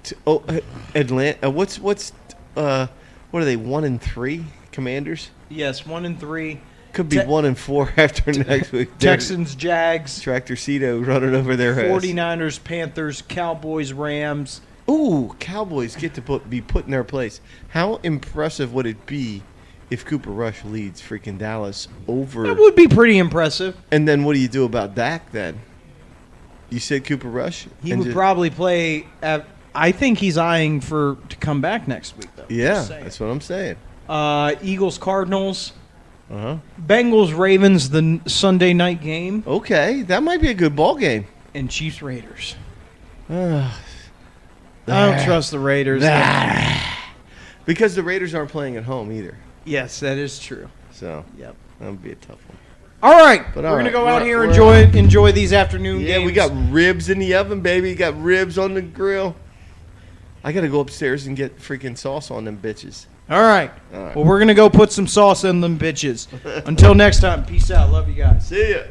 Atlanta. What are they? 1-3 Commanders. Yes, 1-3. Could be Te- 1-4 after next week. Texans, Jags, Tractor Cedo running over their ass. 49ers, Panthers, Cowboys, Rams. Ooh, Cowboys get to be put in their place. How impressive would it be if Cooper Rush leads freaking Dallas over? That would be pretty impressive. And then what do you do about Dak then? You said Cooper Rush? He And would probably play. I think he's eyeing to come back next week, though. Yeah, Just saying. that's what I'm saying. Eagles, Cardinals, Uh-huh. Bengals, Ravens, the Sunday night game, Okay, that might be a good ball game. and Chiefs, Raiders. Ah. I don't trust the Raiders. Because the Raiders aren't playing at home either. Yes, that is true. So Yep. that would be a tough one. All right, But we're all gonna right, go out we're- here and we're- enjoy these afternoon Yeah, games. we got ribs in the oven, baby. Got ribs on the grill. I got to go upstairs and get freaking sauce on them bitches. All right. All right. Well, we're gonna go put some sauce in them bitches. Until next time, peace out. Love you guys. See ya.